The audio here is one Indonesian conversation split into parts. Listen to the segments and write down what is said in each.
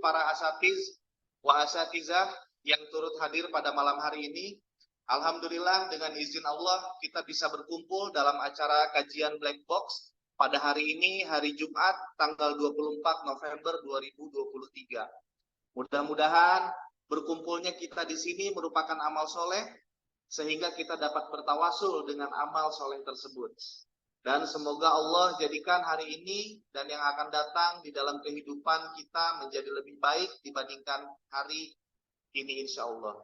para asatiz wa asatizah yang turut hadir pada malam hari ini. Alhamdulillah dengan izin Allah kita bisa berkumpul dalam acara kajian Black Box pada hari ini, hari Jumat tanggal 24 November 2023. Mudah-mudahan berkumpulnya kita di sini merupakan amal soleh sehingga kita dapat bertawasul dengan amal soleh tersebut. Dan semoga Allah jadikan hari ini dan yang akan datang di dalam kehidupan kita menjadi lebih baik dibandingkan hari ini insya Allah.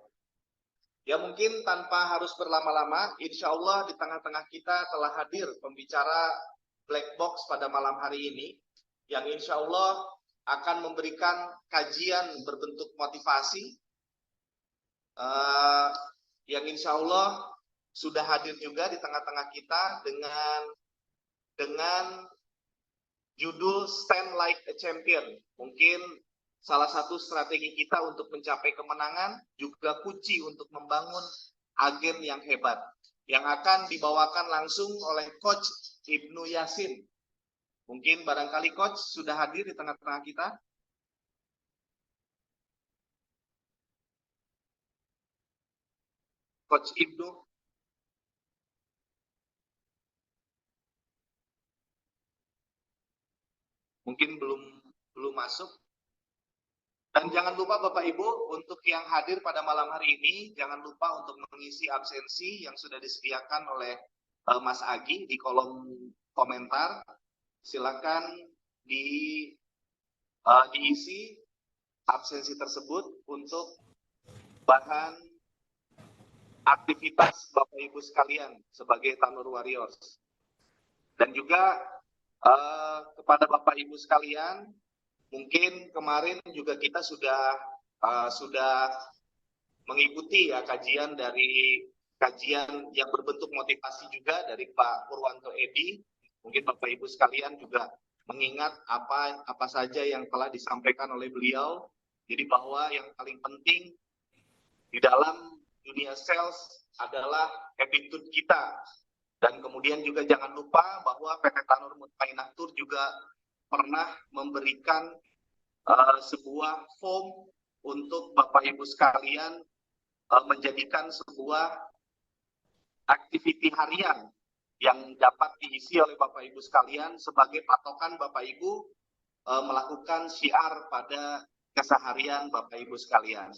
Ya mungkin tanpa harus berlama-lama, insya Allah di tengah-tengah kita telah hadir pembicara Black Box pada malam hari ini, yang insya Allah akan memberikan kajian berbentuk motivasi, yang insya Allah sudah hadir juga di tengah-tengah kita dengan judul Stand Like a Champion. Mungkin salah satu strategi kita untuk mencapai kemenangan, juga kunci untuk membangun agen yang hebat, yang akan dibawakan langsung oleh Coach Ibnu Yasin. Mungkin barangkali Coach sudah hadir di tengah-tengah kita. Coach Ibnu. Mungkin belum masuk. Dan jangan lupa Bapak Ibu, untuk yang hadir pada malam hari ini, jangan lupa untuk mengisi absensi yang sudah disediakan oleh Mas Agi di kolom komentar. Silakan diisi absensi tersebut untuk bahan aktivitas Bapak Ibu sekalian sebagai Tanur Warriors. Dan juga kepada Bapak Ibu sekalian, mungkin kemarin juga kita sudah mengikuti ya kajian yang berbentuk motivasi juga dari Pak Purwanto Edi. Mungkin Bapak Ibu sekalian juga mengingat apa saja yang telah disampaikan oleh beliau. Jadi bahwa yang paling penting di dalam dunia sales adalah attitude kita. Dan kemudian juga jangan lupa bahwa PT Tanur Mutmainah Tour juga pernah memberikan sebuah form untuk Bapak Ibu sekalian menjadikan sebuah aktiviti harian yang dapat diisi oleh Bapak Ibu sekalian sebagai patokan Bapak Ibu melakukan syiar pada keseharian Bapak Ibu sekalian.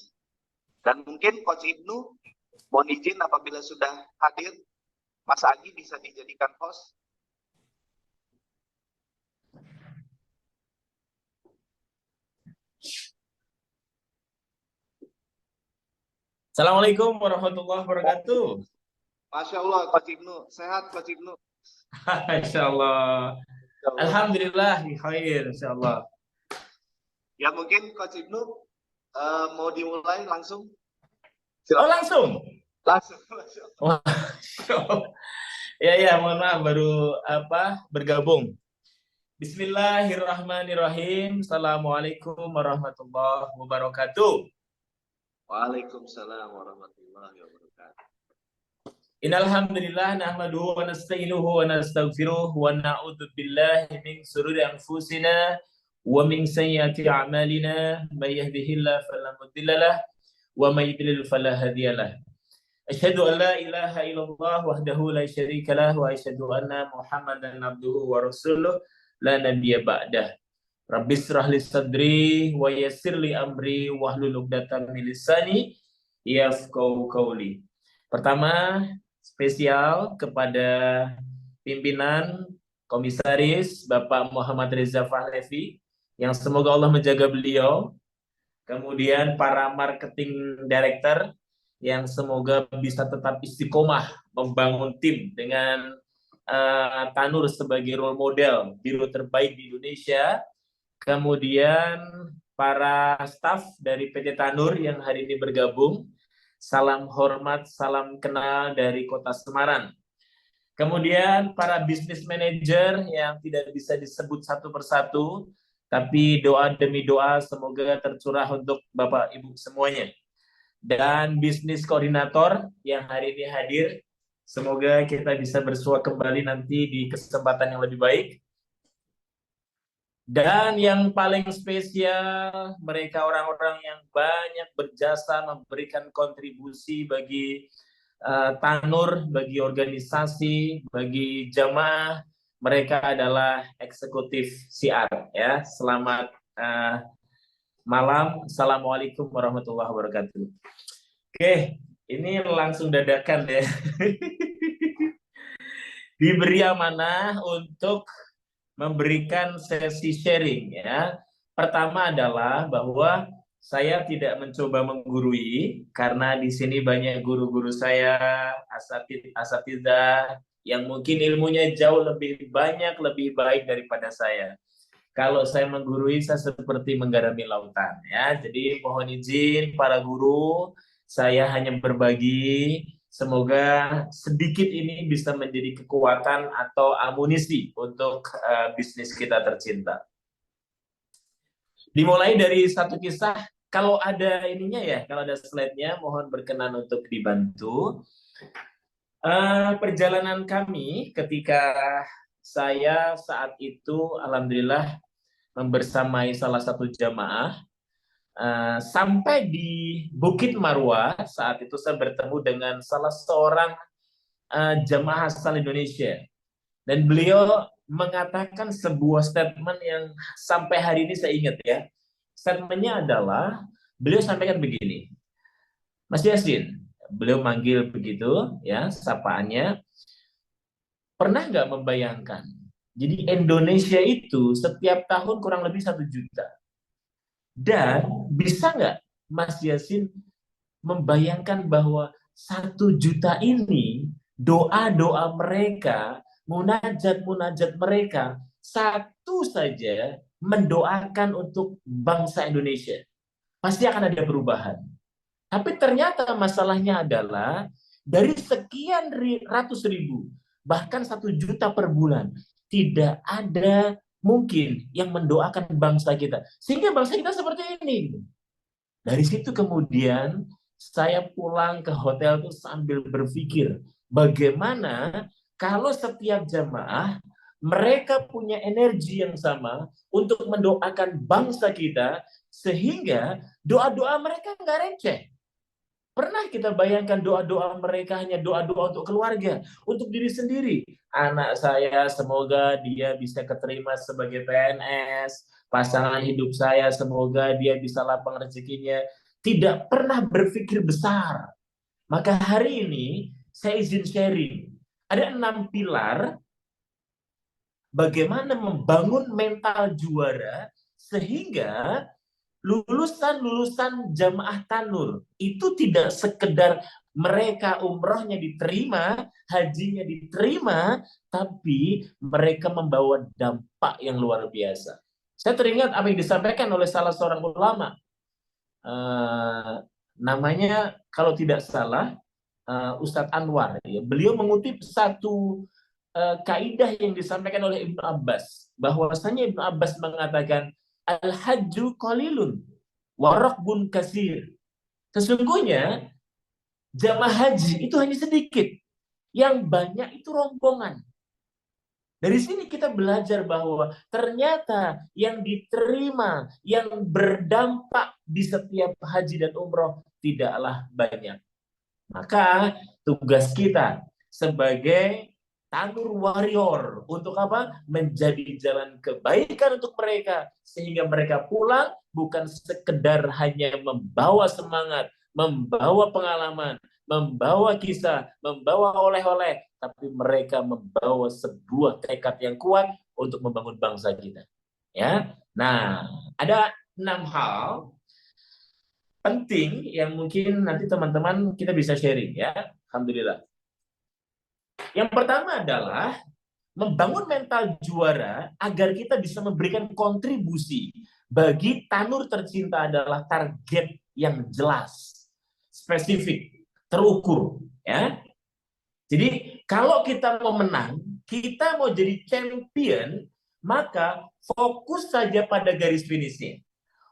Dan mungkin Coach Ibnu mohon izin apabila sudah hadir, Mas Agi bisa dijadikan host. Assalamualaikum warahmatullahi wabarakatuh. Masya Allah, Coach Ibnu. Sehat, Coach Ibnu? Insya Allah. Alhamdulillah, khair, insya Allah. Ya mungkin Coach Ibnu mau dimulai langsung? Silakan. Oh langsung? Langsung. Ya, mohon maaf baru bergabung. Bismillahirrahmanirrahim. Assalamualaikum warahmatullahi wabarakatuh. Waalaikumsalam warahmatullahi wabarakatuh. Innal hamdalillah nahmaduhu wa nasta'inuhu wa nastaghfiruh wa na'udzu billahi min shururi anfusina wa min sayyiati a'malina may yahdihillahu fala mudilla lahu wa may yudlil fala hadiyalah. Asyhadu an la ilaha illallah wahdahu la syarika lah wa asyhadu anna Muhammadan abduhu wa rasuluh la nabiyya ba'dah. Rabbis shrah li sadri wa yassir li amri wahlul 'uqdatam min lisani yafqahu qawli. Pertama, spesial kepada pimpinan komisaris Bapak Muhammad Reza Fahlevi yang semoga Allah menjaga beliau. Kemudian para marketing director yang semoga bisa tetap istiqomah membangun tim dengan Tanur sebagai role model biro terbaik di Indonesia. Kemudian para staf dari PT Tanur yang hari ini bergabung, salam hormat, salam kenal dari Kota Semarang. Kemudian para business manager yang tidak bisa disebut satu persatu, tapi doa demi doa semoga tercurah untuk Bapak Ibu semuanya. Dan bisnis koordinator yang hari ini hadir, semoga kita bisa bersua kembali nanti di kesempatan yang lebih baik. Dan yang paling spesial, mereka orang-orang yang banyak berjasa memberikan kontribusi bagi Tanur, bagi organisasi, bagi jamaah. Mereka adalah eksekutif siar. Ya, selamat malam. Assalamualaikum warahmatullahi wabarakatuh. Oke, ini langsung dadakan ya. Diberi amanah untuk memberikan sesi sharing ya. Pertama adalah bahwa saya tidak mencoba menggurui karena di sini banyak guru-guru saya, asatidzah yang mungkin ilmunya jauh lebih banyak, lebih baik daripada saya. Kalau saya menggurui, saya seperti menggarami lautan ya. Jadi mohon izin para guru, saya hanya berbagi. Semoga sedikit ini bisa menjadi kekuatan atau amunisi untuk bisnis kita tercinta. Dimulai dari satu kisah. Kalau ada ininya ya, kalau ada slide-nya, mohon berkenan untuk dibantu. Perjalanan kami ketika saya saat itu, alhamdulillah, membersamai salah satu jamaah sampai di Bukit Marwah. Saat itu saya bertemu dengan salah seorang jamaah asal Indonesia dan beliau mengatakan sebuah statement yang sampai hari ini saya ingat ya. Statementnya adalah beliau sampaikan begini, Mas Yasin, beliau manggil begitu ya sapaannya, pernah nggak membayangkan jadi Indonesia itu setiap tahun kurang lebih 1 juta. Dan bisa nggak Mas Yasin membayangkan bahwa 1 juta ini doa-doa mereka, munajat-munajat mereka, satu saja mendoakan untuk bangsa Indonesia. Pasti akan ada perubahan. Tapi ternyata masalahnya adalah dari sekian ratus ribu, bahkan 1 juta per bulan, tidak ada mungkin yang mendoakan bangsa kita. Sehingga bangsa kita seperti ini. Dari situ kemudian saya pulang ke hotel itu sambil berpikir, bagaimana kalau setiap jamaah mereka punya energi yang sama untuk mendoakan bangsa kita, sehingga doa-doa mereka nggak receh. Pernah kita bayangkan doa-doa mereka hanya doa-doa untuk keluarga, untuk diri sendiri. Anak saya semoga dia bisa keterima sebagai PNS, pasangan hidup saya semoga dia bisa lapang rezekinya. Tidak pernah berpikir besar. Maka hari ini saya izin sharing. Ada 6 pilar bagaimana membangun mental juara sehingga lulusan-lulusan jamaah Tanur itu tidak sekedar mereka umrohnya diterima, hajinya diterima, tapi mereka membawa dampak yang luar biasa. Saya teringat apa yang disampaikan oleh salah seorang ulama. Namanya kalau tidak salah Ustadz Anwar. Ya. Beliau mengutip satu kaidah yang disampaikan oleh Ibnu Abbas. Bahwasanya Ibnu Abbas mengatakan al-hajju qalilun wa rakbun kasir. Sesungguhnya jamaah haji itu hanya sedikit. Yang banyak itu rombongan. Dari sini kita belajar bahwa ternyata yang diterima, yang berdampak di setiap haji dan umroh tidaklah banyak. Maka tugas kita sebagai Tanur Warrior untuk apa? Menjadi jalan kebaikan untuk mereka sehingga mereka pulang bukan sekedar hanya membawa semangat, membawa pengalaman, membawa kisah, membawa oleh-oleh, tapi mereka membawa sebuah tekad yang kuat untuk membangun bangsa kita. Ya. Nah, ada 6 hal penting yang mungkin nanti teman-teman kita bisa sharing ya. Alhamdulillah. Yang pertama adalah membangun mental juara agar kita bisa memberikan kontribusi bagi Tanur tercinta adalah target yang jelas, spesifik, terukur ya. Jadi kalau kita mau menang, kita mau jadi champion, maka fokus saja pada garis finishnya.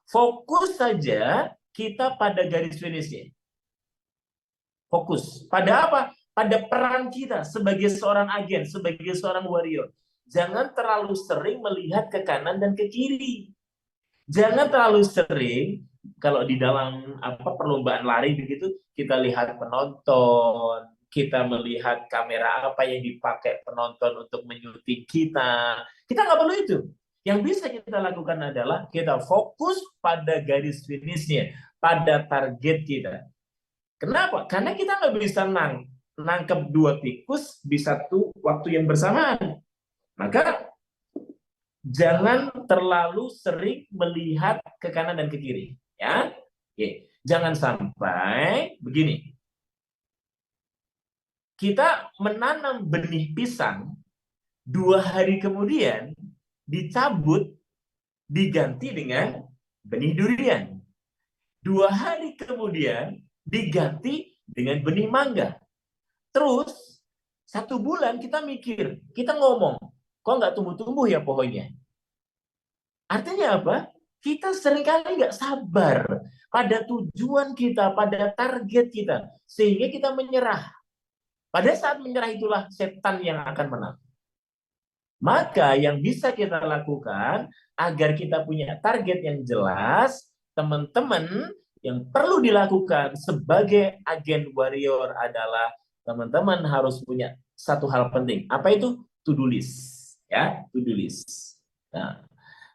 Fokus saja kita pada garis finishnya. Fokus. Pada apa? Pada peran kita sebagai seorang agen, sebagai seorang warrior. jangan terlalu sering melihat ke kanan dan ke kiri. Jangan terlalu sering, kalau di dalam perlombaan lari begitu, kita lihat penonton, kita melihat kamera apa yang dipakai penonton untuk menyuting kita. Kita nggak perlu itu. Yang bisa kita lakukan adalah kita fokus pada garis finishnya, pada target kita. Kenapa? Karena kita nggak bisa nangkep 2 tikus di satu waktu yang bersamaan. Maka jangan terlalu sering melihat ke kanan dan ke kiri, ya. Oke. Jangan sampai begini. Kita menanam benih pisang, 2 hari kemudian dicabut, diganti dengan benih durian. 2 hari kemudian diganti dengan benih mangga. Terus 1 bulan kita mikir, kita ngomong, kok nggak tumbuh-tumbuh ya pohonnya? Artinya apa? Kita seringkali nggak sabar pada tujuan kita, pada target kita, sehingga kita menyerah. Pada saat menyerah itulah setan yang akan menang. Maka yang bisa kita lakukan agar kita punya target yang jelas, teman-teman, yang perlu dilakukan sebagai agen warrior adalah teman-teman harus punya satu hal penting. Apa itu? To-do list. Ya, to-do list. Nah,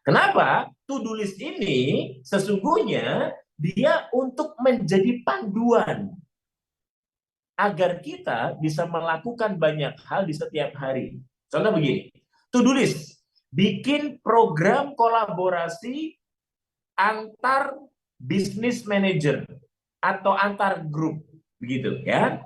kenapa? To-do list ini sesungguhnya dia untuk menjadi panduan agar kita bisa melakukan banyak hal di setiap hari. Contoh begini, to-do list, bikin program kolaborasi antar business manager atau antar grup, begitu ya.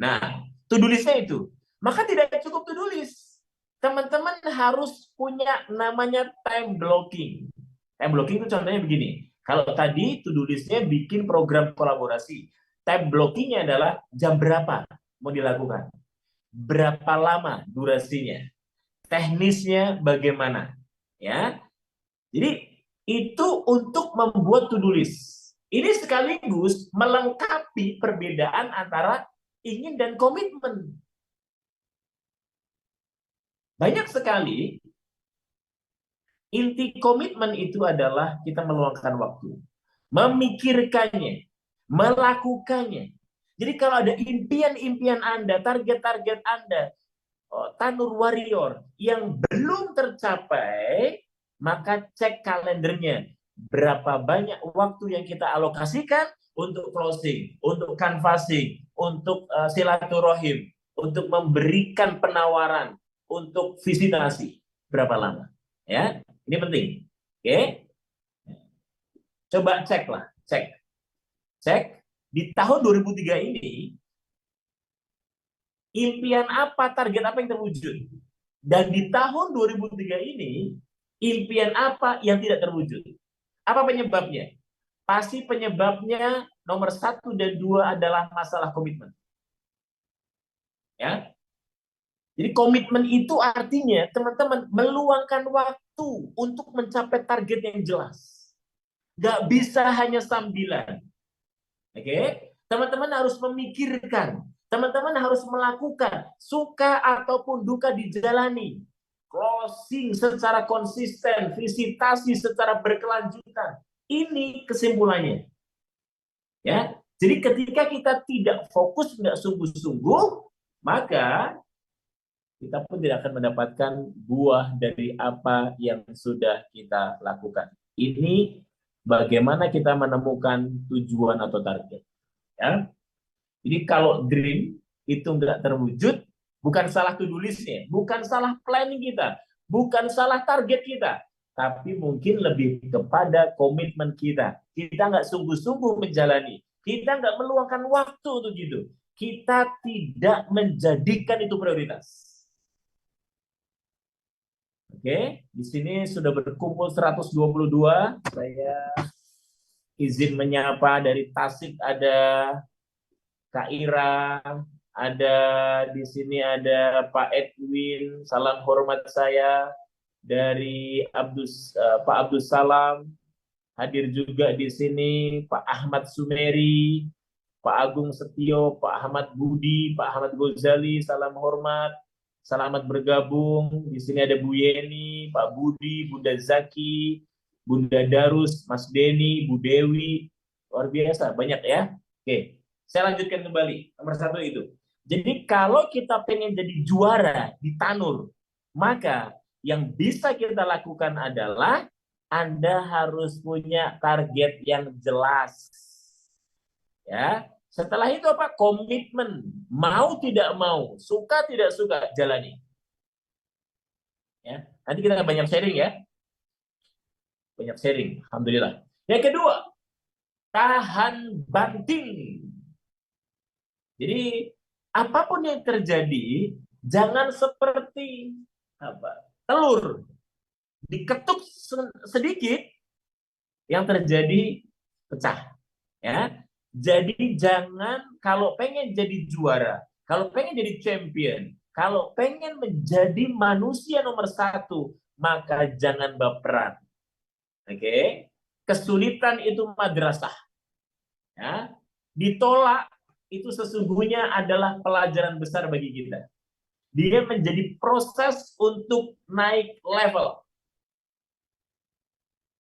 Nah, to-do listnya itu. Maka tidak cukup to-do list. Teman-teman harus punya namanya time blocking. Time blocking itu contohnya begini. Kalau tadi to-do listnya bikin program kolaborasi. Time blockingnya adalah jam berapa mau dilakukan. Berapa lama durasinya. Teknisnya bagaimana. Ya. Jadi itu untuk membuat to-do list. Ini sekaligus melengkapi perbedaan antara ingin dan komitmen. Banyak sekali inti komitmen itu adalah kita meluangkan waktu, memikirkannya, melakukannya. Jadi kalau ada impian-impian Anda, target-target Anda, Tanur Warrior yang belum tercapai, maka cek kalendernya. Berapa banyak waktu yang kita alokasikan untuk closing, untuk canvassing, untuk silaturahim, untuk memberikan penawaran, untuk visitasi. Berapa lama? Ya, ini penting. Oke. Coba cek lah, cek di tahun 2003 ini impian apa, target apa yang terwujud. Dan di tahun 2003 ini impian apa yang tidak terwujud. Apa penyebabnya? Pasti penyebabnya nomor 1 dan 2 adalah masalah komitmen. Ya. Jadi komitmen itu artinya teman-teman meluangkan waktu untuk mencapai target yang jelas. Gak bisa hanya sambilan. Oke? Teman-teman harus memikirkan. Teman-teman harus melakukan. Suka ataupun duka dijalani. Closing secara konsisten. Visitasi secara berkelanjutan. Ini kesimpulannya. Ya, jadi ketika kita tidak fokus, tidak sungguh-sungguh, maka kita pun tidak akan mendapatkan buah dari apa yang sudah kita lakukan. Ini bagaimana kita menemukan tujuan atau target. Ya. Jadi kalau dream itu nggak terwujud, bukan salah to-do list-nya, bukan salah planning kita, bukan salah target kita, tapi mungkin lebih kepada komitmen kita. Kita nggak sungguh-sungguh menjalani, kita nggak meluangkan waktu untuk itu, kita tidak menjadikan itu prioritas. Oke, di sini sudah berkumpul 122. Saya izin menyapa dari Tasik ada Kak Ira, ada di sini ada Pak Edwin, salam hormat saya dari Pak Abdus Salam, hadir juga di sini Pak Ahmad Sumeri, Pak Agung Setio, Pak Ahmad Budi, Pak Ahmad Ghazali, salam hormat. Selamat bergabung. Di sini ada Bu Yeni, Pak Budi, Bunda Zaki, Bunda Darus, Mas Denny, Bu Dewi. Luar biasa, banyak ya. Oke, saya lanjutkan kembali. Nomor satu itu. Jadi kalau kita pengen jadi juara di Tanur, maka yang bisa kita lakukan adalah Anda harus punya target yang jelas. Ya, setelah itu apa? Komitmen, mau tidak mau, suka tidak suka, jalani. Ya, nanti kita banyak sharing ya, banyak sharing. Alhamdulillah. Yang kedua, tahan banting. Jadi apapun yang terjadi, jangan seperti apa? Telur diketuk sedikit, yang terjadi pecah. Ya, jadi jangan kalau pengen jadi juara, kalau pengen jadi champion, kalau pengen menjadi manusia nomor satu, maka jangan baperan. Oke, kesulitan itu madrasah. Ya, ditolak itu sesungguhnya adalah pelajaran besar bagi kita. Dia menjadi proses untuk naik level.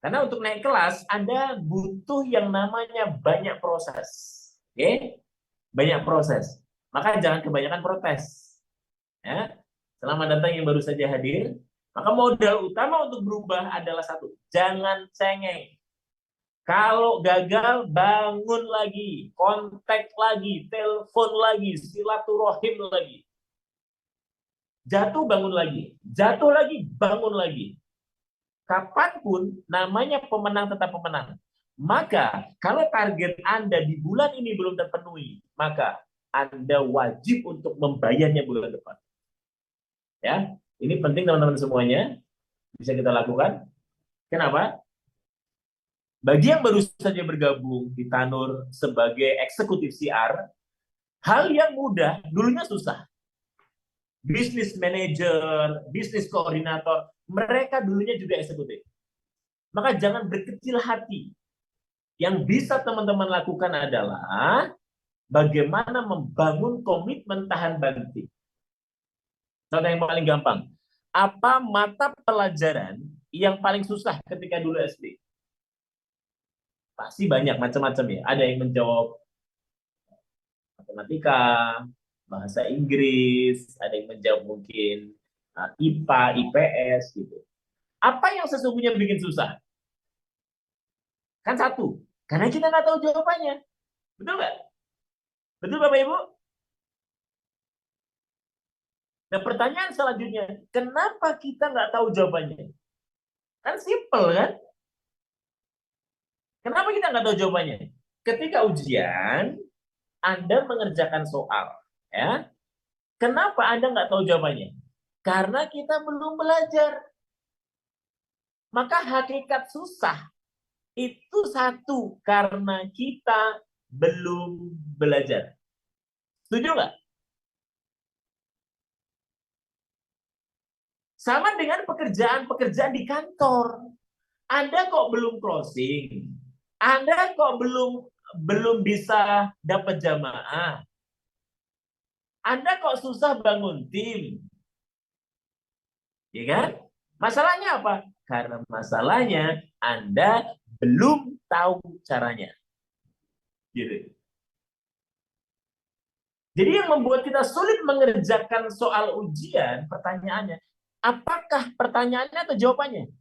Karena untuk naik kelas, Anda butuh yang namanya banyak proses. Oke? Banyak proses. Maka jangan kebanyakan protes. Ya. Selamat datang yang baru saja hadir. Maka modal utama untuk berubah adalah satu. Jangan cengeng. Kalau gagal, bangun lagi. Kontak lagi. Telepon lagi. Silaturahim lagi. Jatuh, bangun lagi. Jatuh lagi, bangun lagi. Kapanpun namanya pemenang tetap pemenang. Maka kalau target Anda di bulan ini belum terpenuhi, maka Anda wajib untuk membayarnya bulan depan. Ya, ini penting teman-teman semuanya bisa kita lakukan. Kenapa? Bagi yang baru saja bergabung di Tanur sebagai eksekutif CR, hal yang mudah dulunya susah. Business manager, business koordinator, mereka dulunya juga eksekutif. Maka jangan berkecil hati. Yang bisa teman-teman lakukan adalah bagaimana membangun komitmen tahan banting. Contoh yang paling gampang. Apa mata pelajaran yang paling susah ketika dulu SD? Pasti banyak macam-macam ya. Ada yang menjawab matematika, bahasa Inggris, ada yang menjawab mungkin IPA, IPS gitu. Apa yang sesungguhnya bikin susah? Kan satu, karena kita nggak tahu jawabannya. Betul nggak? Betul Bapak Ibu? Nah pertanyaan selanjutnya, kenapa kita nggak tahu jawabannya? Kan simple kan? Kenapa kita nggak tahu jawabannya? Ketika ujian, Anda mengerjakan soal. Ya, kenapa Anda nggak tahu jawabannya? Karena kita belum belajar. Maka hakikat susah itu satu, karena kita belum belajar. Setuju nggak? Sama dengan pekerjaan-pekerjaan di kantor. Anda kok belum closing? Anda kok belum bisa dapat jamaah? Anda kok susah bangun tim? Ya kan? Masalahnya apa? Karena masalahnya Anda belum tahu caranya. Gitu. Jadi yang membuat kita sulit mengerjakan soal ujian, pertanyaannya, apakah pertanyaannya atau jawabannya?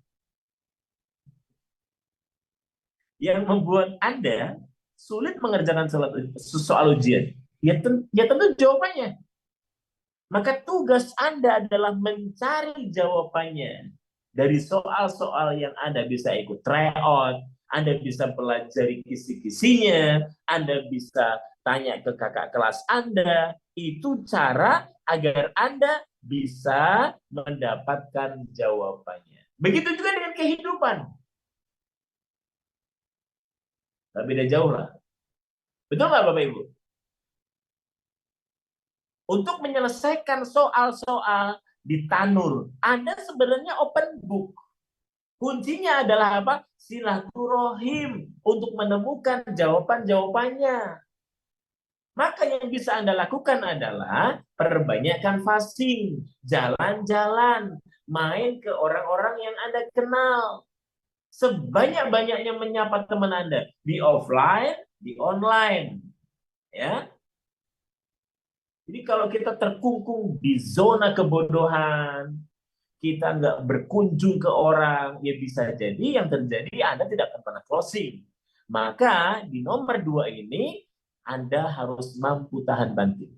Yang membuat Anda sulit mengerjakan soal ujian, ya tentu jawabannya. Maka tugas Anda adalah mencari jawabannya dari soal-soal yang Anda bisa ikut tryout, Anda bisa pelajari kisi-kisinya, Anda bisa tanya ke kakak kelas Anda. Itu cara agar Anda bisa mendapatkan jawabannya. Begitu juga dengan kehidupan. Tapi beda jauh lah. Betul nggak Bapak Ibu? Untuk menyelesaikan soal-soal di Tanur, Anda sebenarnya open book. Kuncinya adalah apa? Silaturahim untuk menemukan jawaban-jawabannya. Maka yang bisa Anda lakukan adalah perbanyakkan fasting, jalan-jalan, main ke orang-orang yang Anda kenal. Sebanyak-banyaknya menyapa teman Anda di offline, di online, ya. Jadi kalau kita terkungkung di zona kebodohan, kita nggak berkunjung ke orang, ya bisa jadi yang terjadi Anda tidak akan pernah closing. Maka di nomor 2 ini Anda harus mampu tahan banting.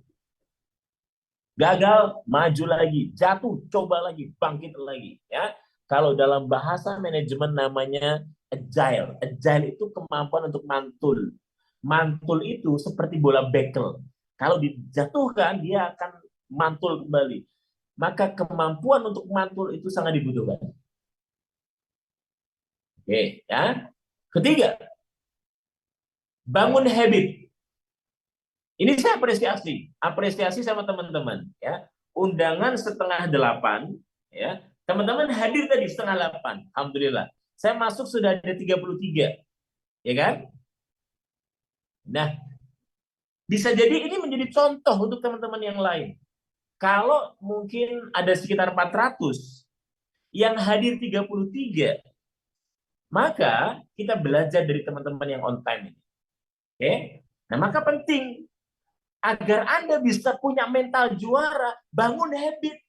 Gagal, maju lagi, jatuh, coba lagi, bangkit lagi. Ya, kalau dalam bahasa manajemen namanya agile. Agile itu kemampuan untuk mantul. Mantul itu seperti bola bekel. Kalau dijatuhkan, dia akan mantul kembali. Maka kemampuan untuk mantul itu sangat dibutuhkan. Oke, ya. Ketiga, bangun habit. Ini saya apresiasi sama teman-teman. Ya, undangan 7:30, ya. Teman-teman hadir tadi 7:30. Alhamdulillah. Saya masuk sudah ada 33, ya kan? Nah, bisa jadi ini menjadi contoh untuk teman-teman yang lain. Kalau mungkin ada sekitar 400 yang hadir 33, maka kita belajar dari teman-teman yang on time ini. Oke? Nah, maka penting agar Anda bisa punya mental juara, bangun habit.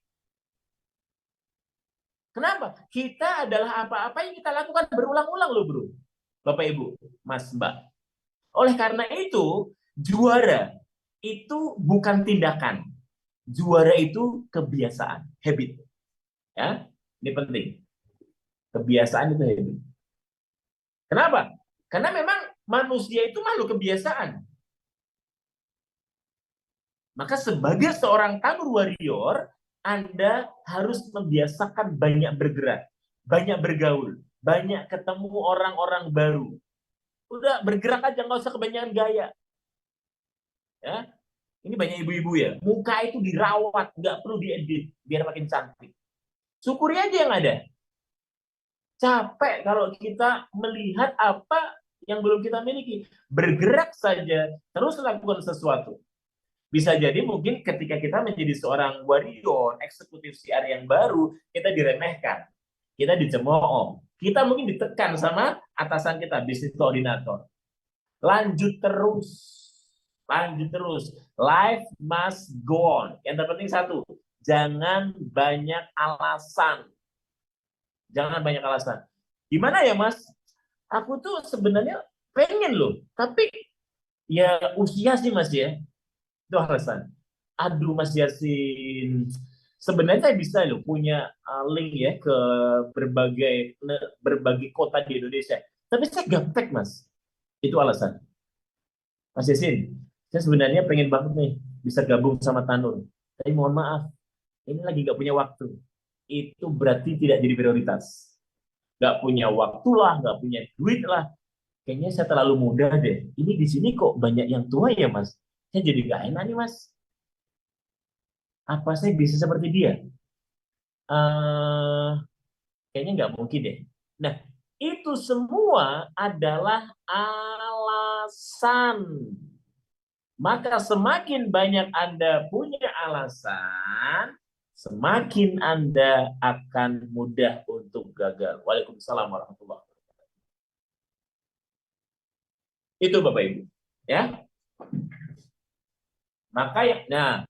Kenapa? Kita adalah apa-apa yang kita lakukan berulang-ulang loh, Bro. Bapak Ibu, Mas Mbak. Oleh karena itu, juara itu bukan tindakan. Juara itu kebiasaan, habit. Ya, ini penting. Kebiasaan itu habit. Kenapa? Karena memang manusia itu makhluk kebiasaan. Maka sebagai seorang Tanur Warrior, Anda harus membiasakan banyak bergerak, banyak bergaul, banyak ketemu orang-orang baru. Udah bergerak aja, nggak usah kebanyakan gaya. Ya, ini banyak ibu-ibu ya, muka itu dirawat, nggak perlu diedit biar makin cantik. Syukuri aja yang ada. Capek kalau kita melihat apa yang belum kita miliki. Bergerak saja, terus lakukan sesuatu. Bisa jadi mungkin ketika kita menjadi seorang warrior, eksekutif CR yang baru, kita diremehkan, kita dicemooh, kita mungkin ditekan sama atasan kita, bisnis koordinator. Lanjut terus, lanjut terus. Life must go on. Yang terpenting satu, jangan banyak alasan. Jangan banyak alasan. Gimana ya Mas? Aku tuh sebenarnya pengen loh, tapi ya usia sih Mas ya. Itu alasan. Aduh Mas Yasin, sebenarnya saya bisa loh punya link ya ke berbagai kota di Indonesia. Tapi saya gaptek Mas. Itu alasan. Mas Yasin, saya sebenarnya pengen banget nih bisa gabung sama Tanur. Tapi mohon maaf, ini lagi nggak punya waktu. Itu berarti tidak jadi prioritas. Nggak punya waktu lah, nggak punya duit lah. Kayaknya saya terlalu muda deh. Ini di sini kok banyak yang tua ya Mas. Saya jadi nggak enak nih Mas. Apa saya bisa seperti dia? Eh, kayaknya nggak mungkin deh. Nah, itu semua adalah alasan. Maka semakin banyak Anda punya alasan, semakin Anda akan mudah untuk gagal. Waalaikumsalam warahmatullahi wabarakatuh. Itu Bapak Ibu. Ya. Maka nah,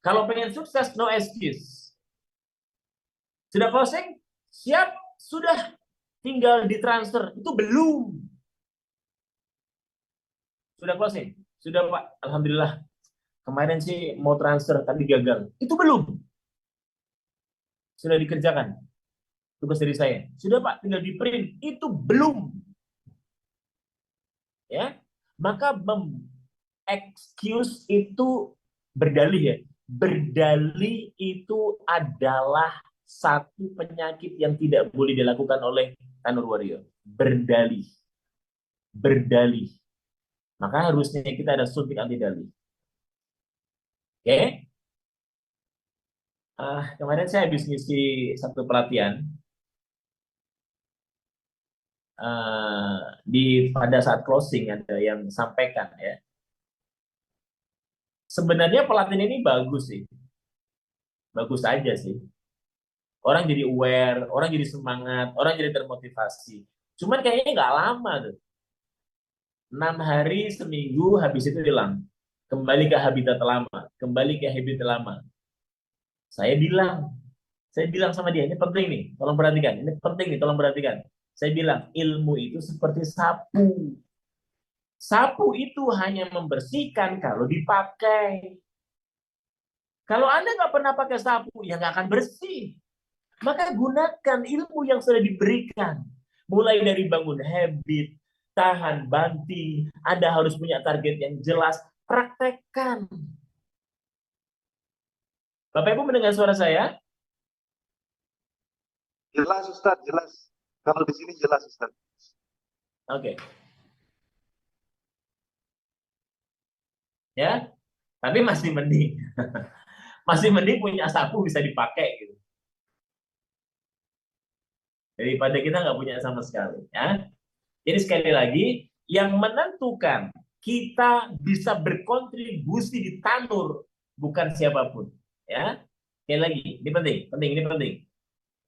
kalau pengen sukses no excuse. Sudah closing? Siap? Sudah tinggal ditransfer. Itu belum. Sudah closing? Sudah Pak. Alhamdulillah. Kemarin sih mau transfer tapi gagal. Itu belum. Sudah dikerjakan. Tugas dari saya. Sudah Pak, tinggal di print. Itu belum. Ya. Maka excuse itu berdalih ya. Berdalih itu adalah satu penyakit yang tidak boleh dilakukan oleh Tanur Warrior. Berdalih. Berdalih. Maka harusnya kita ada suntik anti dalih. Oke? Kemarin saya habis ngisi satu pelatihan. Di pada saat closing ada yang sampaikan ya. Sebenarnya pelatihan ini bagus sih. Bagus aja sih. Orang jadi aware, orang jadi semangat, orang jadi termotivasi. Cuman kayaknya nggak lama tuh. 6 hari, seminggu, habis itu hilang. Kembali ke habitat lama, kembali ke habitat lama. Saya bilang, saya bilang sama dia, ini penting nih, tolong perhatikan. Ini penting nih, tolong perhatikan. Saya bilang, ilmu itu seperti sapu. Sapu itu hanya membersihkan kalau dipakai. Kalau Anda nggak pernah pakai sapu, ya nggak akan bersih. Maka gunakan ilmu yang sudah diberikan. Mulai dari bangun habit, tahan banting, Anda harus punya target yang jelas, praktekkan. Bapak Ibu mendengar suara saya? Jelas Ustaz, jelas. Kalau di sini jelas Ustaz. Oke. Ya, tapi masih mending. Masih mending punya sapu bisa dipakai gitu. Daripada kita nggak punya sama sekali. Ya. Jadi sekali lagi, yang menentukan kita bisa berkontribusi di Tanur bukan siapapun. Ya, sekali lagi, ini penting, penting, ini penting.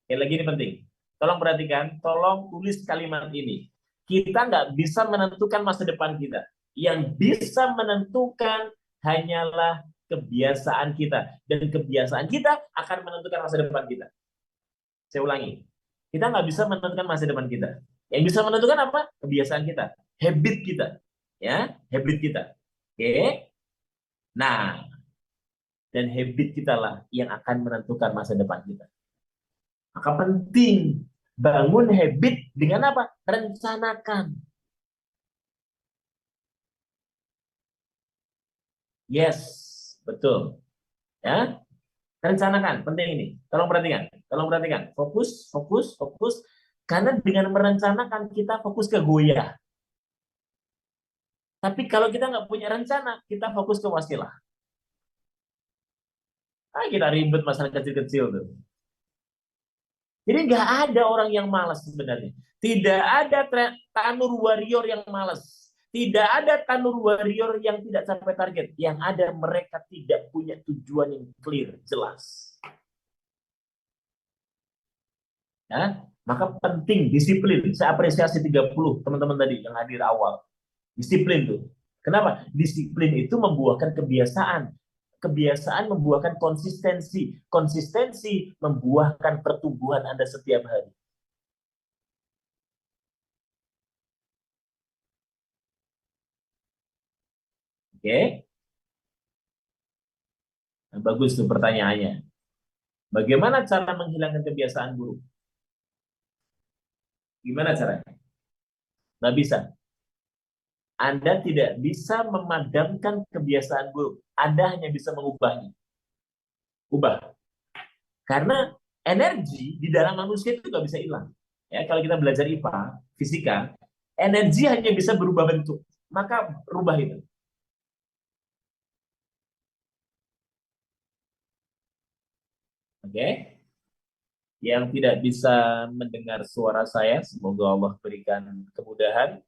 Sekali lagi ini penting. Tolong perhatikan, tolong tulis kalimat ini. Kita nggak bisa menentukan masa depan kita. Yang bisa menentukan hanyalah kebiasaan kita. Dan kebiasaan kita akan menentukan masa depan kita. Saya ulangi. Kita nggak bisa menentukan masa depan kita. Yang bisa menentukan apa? Kebiasaan kita. Habit kita. Ya, habit kita. Oke. Nah, dan habit kita lah yang akan menentukan masa depan kita. Maka penting bangun habit dengan apa? Rencanakan. Yes, betul. Ya, rencanakan. Penting ini. Tolong perhatikan. Tolong perhatikan. Fokus, fokus, fokus. Karena dengan merencanakan kita fokus ke goyah. Tapi kalau kita nggak punya rencana, kita fokus ke wasilah. Kita ribet masalah kecil-kecil tuh. Jadi nggak ada orang yang malas sebenarnya. Tidak ada Tanur warrior yang malas. Tidak ada Tanur warrior yang tidak sampai target. Yang ada mereka tidak punya tujuan yang clear, jelas. Ya, maka penting disiplin. Saya apresiasi 30 teman-teman tadi yang hadir awal. Disiplin tuh. Kenapa? Disiplin itu membuahkan kebiasaan. Kebiasaan membuahkan konsistensi. Konsistensi membuahkan pertumbuhan Anda setiap hari. Oke? Nah, bagus tuh pertanyaannya. Bagaimana cara menghilangkan kebiasaan buruk? Gimana caranya? Nggak bisa. Anda tidak bisa memadamkan kebiasaan buruk. Anda hanya bisa mengubahnya. Ubah. Karena energi di dalam manusia itu nggak bisa hilang. Ya, kalau kita belajar IPA, fisika, energi hanya bisa berubah bentuk. Maka rubah itu. Oke? Yang tidak bisa mendengar suara saya, semoga Allah berikan kemudahan.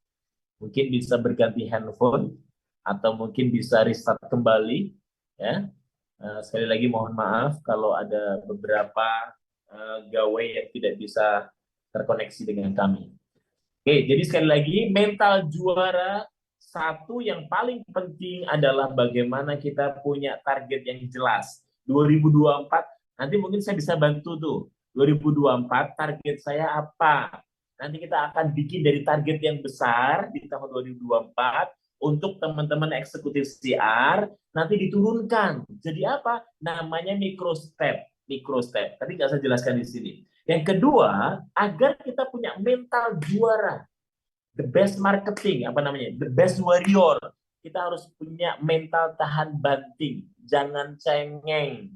Mungkin bisa berganti handphone atau mungkin bisa restart kembali. Ya, sekali lagi mohon maaf kalau ada beberapa gawai yang tidak bisa terkoneksi dengan kami. Oke, jadi sekali lagi mental juara satu yang paling penting adalah bagaimana kita punya target yang jelas. 2024 nanti mungkin saya bisa bantu tuh. 2024 target saya apa? Nanti kita akan bikin dari target yang besar di tahun 2024 untuk teman-teman eksekutif CR nanti diturunkan. Jadi apa? Namanya micro step. Micro step. Tadi nggak saya jelaskan di sini. Yang kedua, agar kita punya mental juara, the best marketing, apa namanya, the best warrior, kita harus punya mental tahan banting, jangan cengeng,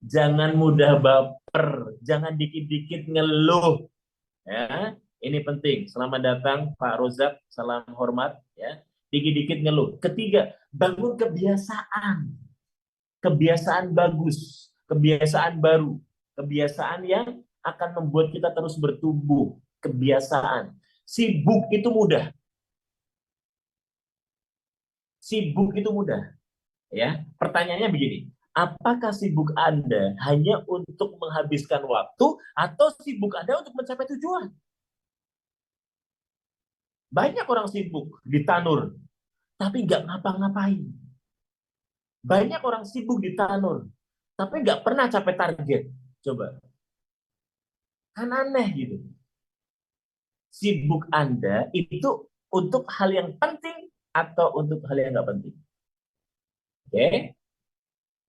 jangan mudah baper, jangan dikit-dikit ngeluh. Ya, ini penting. Selamat datang Pak Rozak, salam hormat. Ya, dikit-dikit ngeluh. Ketiga, bangun kebiasaan, kebiasaan bagus, kebiasaan baru, kebiasaan yang akan membuat kita terus bertumbuh. Kebiasaan. Sibuk itu mudah. Sibuk itu mudah. Ya, pertanyaannya begini, apakah sibuk Anda hanya untuk menghabiskan waktu atau sibuk Anda untuk mencapai tujuan? Banyak orang sibuk di tanur, tapi nggak ngapa-ngapain. Banyak orang sibuk di tanur, tapi nggak pernah capai target. Coba, kan aneh gitu. Sibuk Anda itu untuk hal yang penting atau untuk hal yang nggak penting? Oke,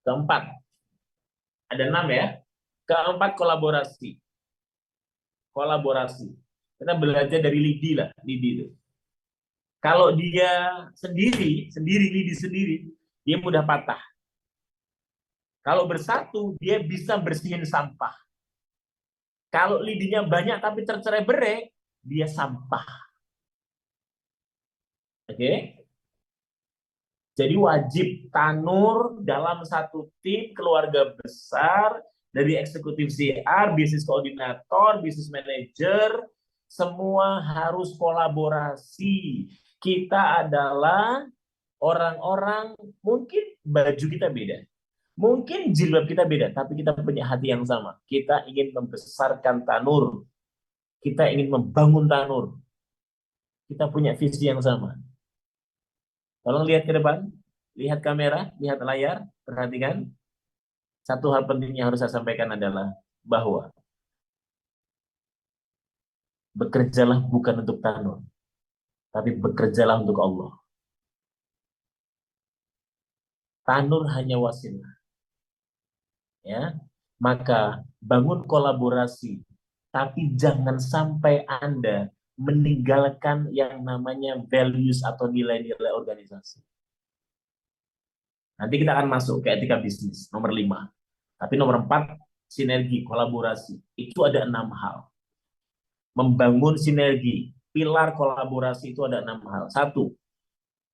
keempat, ada 6 ya. Keempat, kolaborasi. Kolaborasi. Kita belajar dari Lidi lah, Lidi itu. Kalau dia lidi sendiri, dia mudah patah. Kalau bersatu, dia bisa bersihin sampah. Kalau lidinya banyak tapi tercerai-berai, dia sampah. Oke? Jadi wajib tanur dalam satu tim keluarga besar dari eksekutif CR, bisnis koordinator, bisnis manager, semua harus kolaborasi. Kita adalah orang-orang, mungkin baju kita beda, mungkin jilbab kita beda, tapi kita punya hati yang sama. Kita ingin membesarkan tanur, kita ingin membangun tanur, kita punya visi yang sama. Tolong lihat ke depan, lihat kamera, lihat layar, perhatikan. Satu hal penting yang harus saya sampaikan adalah bahwa bekerjalah bukan untuk tanur, tapi bekerjalah untuk Allah. Tanur hanya wasilah. Ya, maka bangun kolaborasi, tapi jangan sampai Anda meninggalkan yang namanya values atau nilai-nilai organisasi. Nanti kita akan masuk ke etika bisnis, nomor 5. Tapi nomor 4, sinergi, kolaborasi. Itu ada 6 hal. Membangun sinergi, pilar kolaborasi itu ada 6 hal. 1,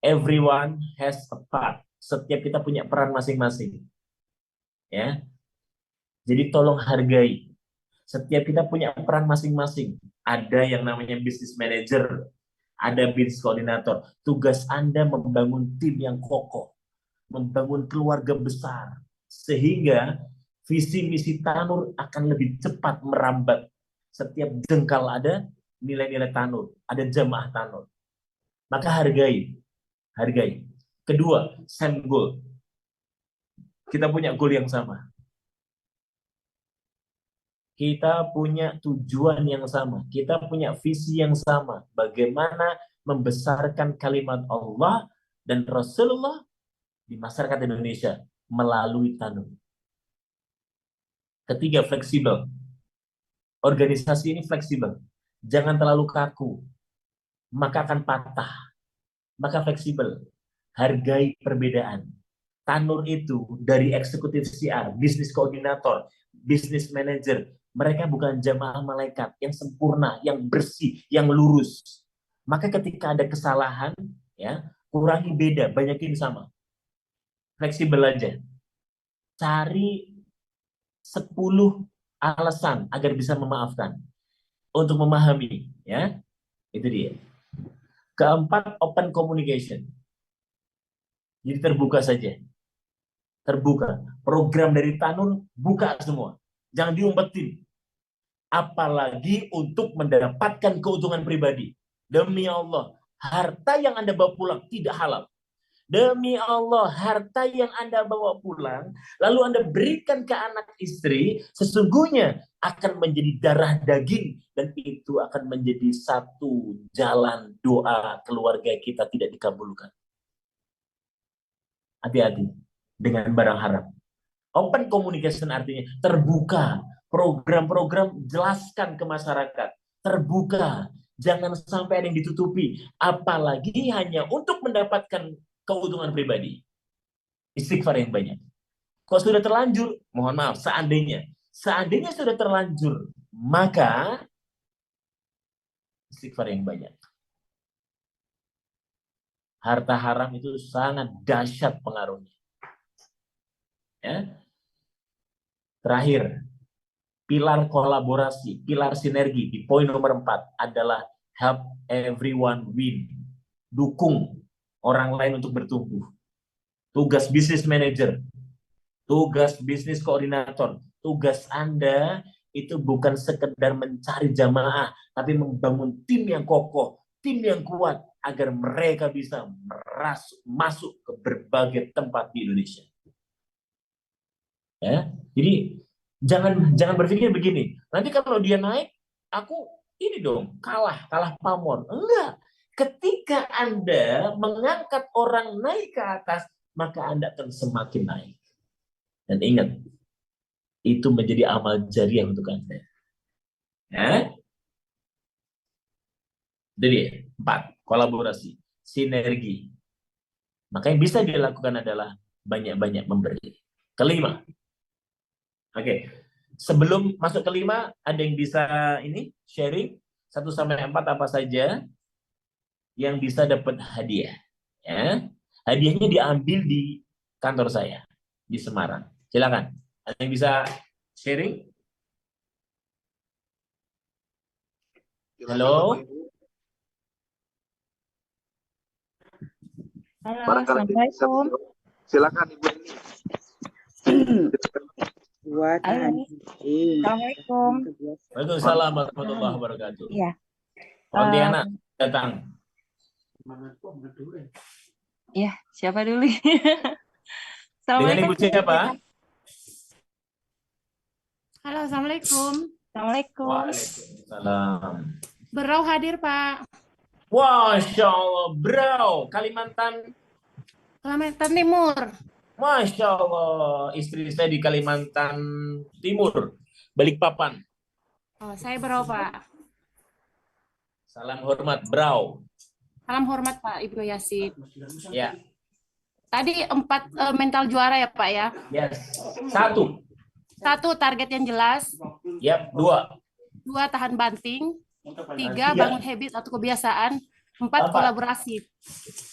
everyone has a part. Setiap kita punya peran masing-masing. Ya. Jadi tolong hargai. Setiap kita punya peran masing-masing. Ada yang namanya business manager, ada business koordinator. Tugas Anda membangun tim yang kokoh, membangun keluarga besar, sehingga visi misi tanur akan lebih cepat merambat. Setiap jengkal ada nilai-nilai tanur, ada jamaah tanur. Maka hargai, hargai. Kedua, same goal. Kita punya goal yang sama. Kita punya tujuan yang sama. Kita punya visi yang sama. Bagaimana membesarkan kalimat Allah dan Rasulullah di masyarakat Indonesia melalui tanur. Ketiga, fleksibel. Organisasi ini fleksibel. Jangan terlalu kaku, maka akan patah. Maka fleksibel. Hargai perbedaan. Tanur itu dari eksekutif CR, bisnis koordinator, bisnis manager. Mereka bukan jamaah malaikat yang sempurna, yang bersih, yang lurus. Maka ketika ada kesalahan, ya kurangi beda, banyakin sama. Fleksibel aja. Cari 10 alasan agar bisa memaafkan. Untuk memahami, ya. Itu dia. Keempat, open communication. Jadi terbuka saja. Terbuka. Program dari Tanur buka semua. Jangan diumpetin. Apalagi untuk mendapatkan keuntungan pribadi. Demi Allah, harta yang Anda bawa pulang tidak halal. Demi Allah, harta yang Anda bawa pulang, lalu Anda berikan ke anak istri, sesungguhnya akan menjadi darah daging, dan itu akan menjadi satu jalan doa keluarga kita tidak dikabulkan. Hati-hati dengan barang haram. Open communication artinya terbuka. Program-program jelaskan ke masyarakat. Terbuka. Jangan sampai ada yang ditutupi. Apalagi hanya untuk mendapatkan keuntungan pribadi. Istighfar yang banyak. Kalau sudah terlanjur, mohon maaf, seandainya sudah terlanjur, maka istighfar yang banyak. Harta haram itu sangat dahsyat pengaruhnya. Ya. Terakhir, pilar kolaborasi, pilar sinergi di poin nomor 4 adalah help everyone win. Dukung orang lain untuk bertumbuh. tugas bisnis manager, tugas bisnis koordinator, tugas Anda itu bukan sekedar mencari jamaah, tapi membangun tim yang kokoh, tim yang kuat, agar mereka bisa masuk ke berbagai tempat di Indonesia. Ya, jadi jangan berpikir begini. Nanti kalau dia naik, aku ini dong kalah pamor. Enggak. Ketika Anda mengangkat orang naik ke atas, maka Anda akan semakin naik. Dan ingat, itu menjadi amal jariah untuk Anda. Ya? Jadi 4, kolaborasi, sinergi. Maka yang bisa dilakukan adalah banyak-banyak memberi. Kelima, oke. Sebelum masuk ke 5, ada yang bisa ini sharing 1-4 apa saja yang bisa dapat hadiah. Ya. Hadiahnya diambil di kantor saya di Semarang. Silakan. Ada yang bisa sharing? Halo. Halo, Barangkali Assalamualaikum. Silakan Ibu Eni. Assalamualaikum. Waalaikumsalam warahmatullahi wabarakatuh. Iya. Pontianak datang. Ya, siapa dulu? Dengan Ibu siapa? Halo, Assalamualaikum. Assalamualaikum. Waalaikumsalam. Berau hadir, Pak. Masya Allah, bro. Kalimantan Timur. Masya Allah, istri saya di Kalimantan Timur, Balikpapan. Oh, saya Berau, Pak. Salam hormat, bro. Salam hormat, Pak Ibnu Yasin. Ya. Tadi 4 mental juara ya, Pak ya? Yes. 1. 1, target yang jelas. Yap, 2. 2, tahan banting. 3, bangun habit atau kebiasaan. 4, kolaborasi.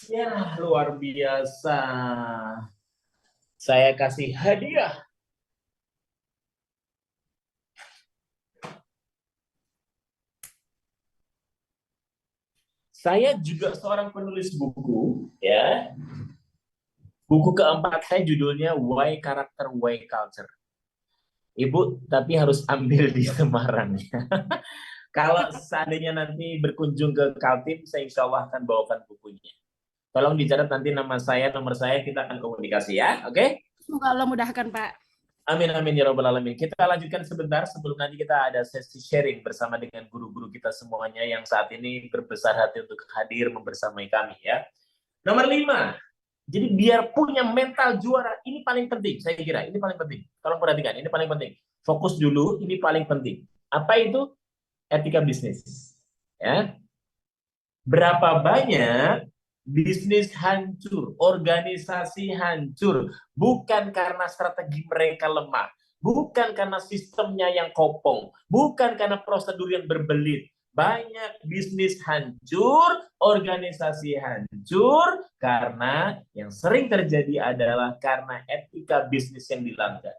Ya, luar biasa. Saya kasih hadiah. Saya juga seorang penulis buku, ya. Buku keempat saya judulnya Why Character, Why Culture. Ibu, tapi harus ambil di Semarang. Kalau seandainya nanti berkunjung ke Kaltim, saya insya Allah akan bawakan bukunya. Tolong dicatat nanti nama saya, nomor saya, kita akan komunikasi ya, oke? Semoga Allah mudahkan, Pak. Amin, amin, ya Rabbal Alamin. Kita lanjutkan sebentar sebelum nanti kita ada sesi sharing bersama dengan guru-guru kita semuanya yang saat ini berbesar hati untuk hadir membersamai kami ya. Nomor 5, jadi biar punya mental juara, ini paling penting, saya kira, ini paling penting. Tolong perhatikan, ini paling penting. Fokus dulu, ini paling penting. Apa itu? Etika bisnis. Ya. Berapa banyak bisnis hancur, organisasi hancur, bukan karena strategi mereka lemah, bukan karena sistemnya yang kopong, bukan karena prosedur yang berbelit. Banyak bisnis hancur, organisasi hancur, karena yang sering terjadi adalah karena etika bisnis yang dilanggar.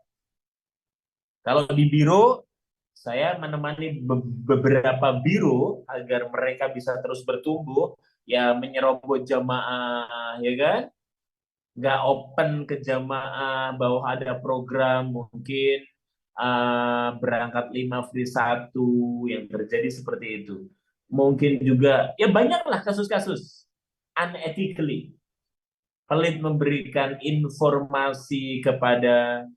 Kalau di biro, saya menemani beberapa biro agar mereka bisa terus bertumbuh, ya menyerobot jamaah, ya kan? Nggak open ke jamaah, bahwa ada program mungkin berangkat 5 free 1, yang terjadi seperti itu. Mungkin juga, ya banyaklah kasus-kasus unethically, pelit memberikan informasi kepada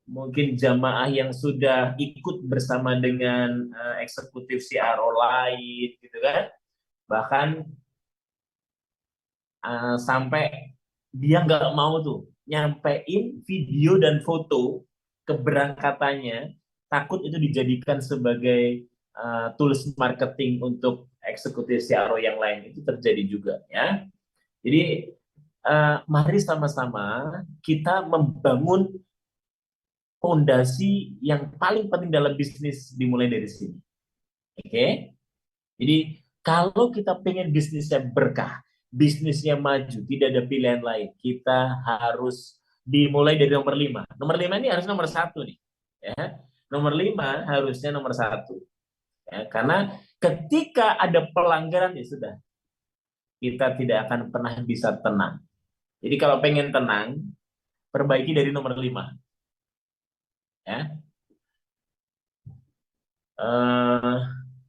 mungkin jamaah yang sudah ikut bersama dengan eksekutif CRO lain, gitu kan? Bahkan sampai dia nggak mau tuh nyampein video dan foto keberangkatannya, takut itu dijadikan sebagai tools marketing untuk eksekutif CRO yang lain. Itu terjadi juga ya. Jadi mari sama-sama kita membangun fondasi yang paling penting dalam bisnis dimulai dari sini. Oke? Jadi kalau kita pengen bisnisnya berkah, bisnisnya maju, tidak ada pilihan lain, kita harus dimulai dari nomor 5. Nomor 5 ini harus nomor 1 nih. Ya. Nomor 5 harusnya nomor 1. Ya, karena ketika ada pelanggaran, ya sudah, kita tidak akan pernah bisa tenang. Jadi kalau pengen tenang, perbaiki dari nomor 5. Ya.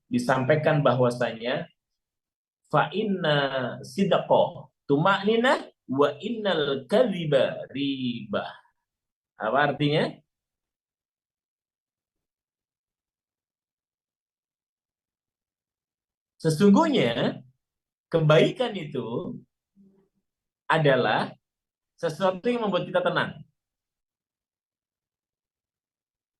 Disampaikan bahwasanya fa inna sidaqo tuma'nina wa innal kadhiba riba. Apa artinya? Sesungguhnya kebaikan itu adalah sesuatu yang membuat kita tenang.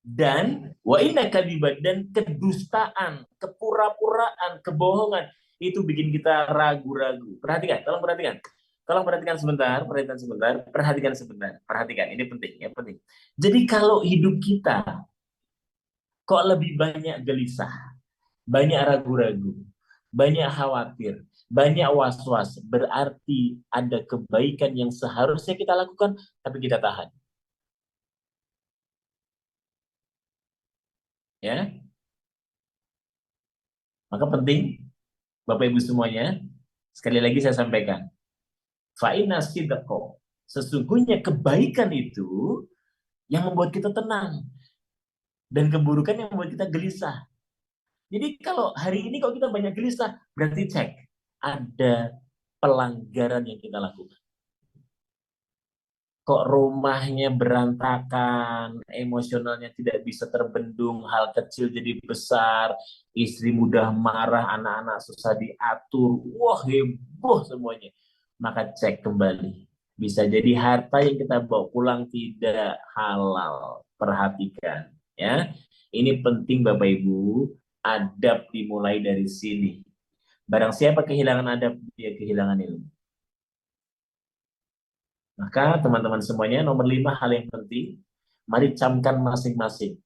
Dan wa inna kadhiba, dan kedustaan, kepura-puraan, kebohongan itu bikin kita ragu-ragu. Perhatikan, tolong perhatikan. Tolong perhatikan sebentar, perhatikan sebentar. Perhatikan, ini penting, ya penting. Jadi kalau hidup kita kok lebih banyak gelisah, banyak ragu-ragu, banyak khawatir, banyak was-was, berarti ada kebaikan yang seharusnya kita lakukan, tapi kita tahan. Ya, maka penting, Bapak Ibu semuanya, sekali lagi saya sampaikan, fa'inna sidqo, sesungguhnya kebaikan itu yang membuat kita tenang, dan keburukan yang membuat kita gelisah. Jadi kalau hari ini kalau kita banyak gelisah, berarti cek, ada pelanggaran yang kita lakukan. Kok rumahnya berantakan, emosionalnya tidak bisa terbendung, hal kecil jadi besar, istri mudah marah, anak-anak susah diatur, wah heboh semuanya. Maka cek kembali. Bisa jadi harta yang kita bawa pulang tidak halal. Perhatikan, ya. Ini penting Bapak Ibu, adab dimulai dari sini. Barang siapa kehilangan adab, dia kehilangan ilmu. Maka teman-teman semuanya, nomor 5 hal yang penting, mari camkan masing-masing.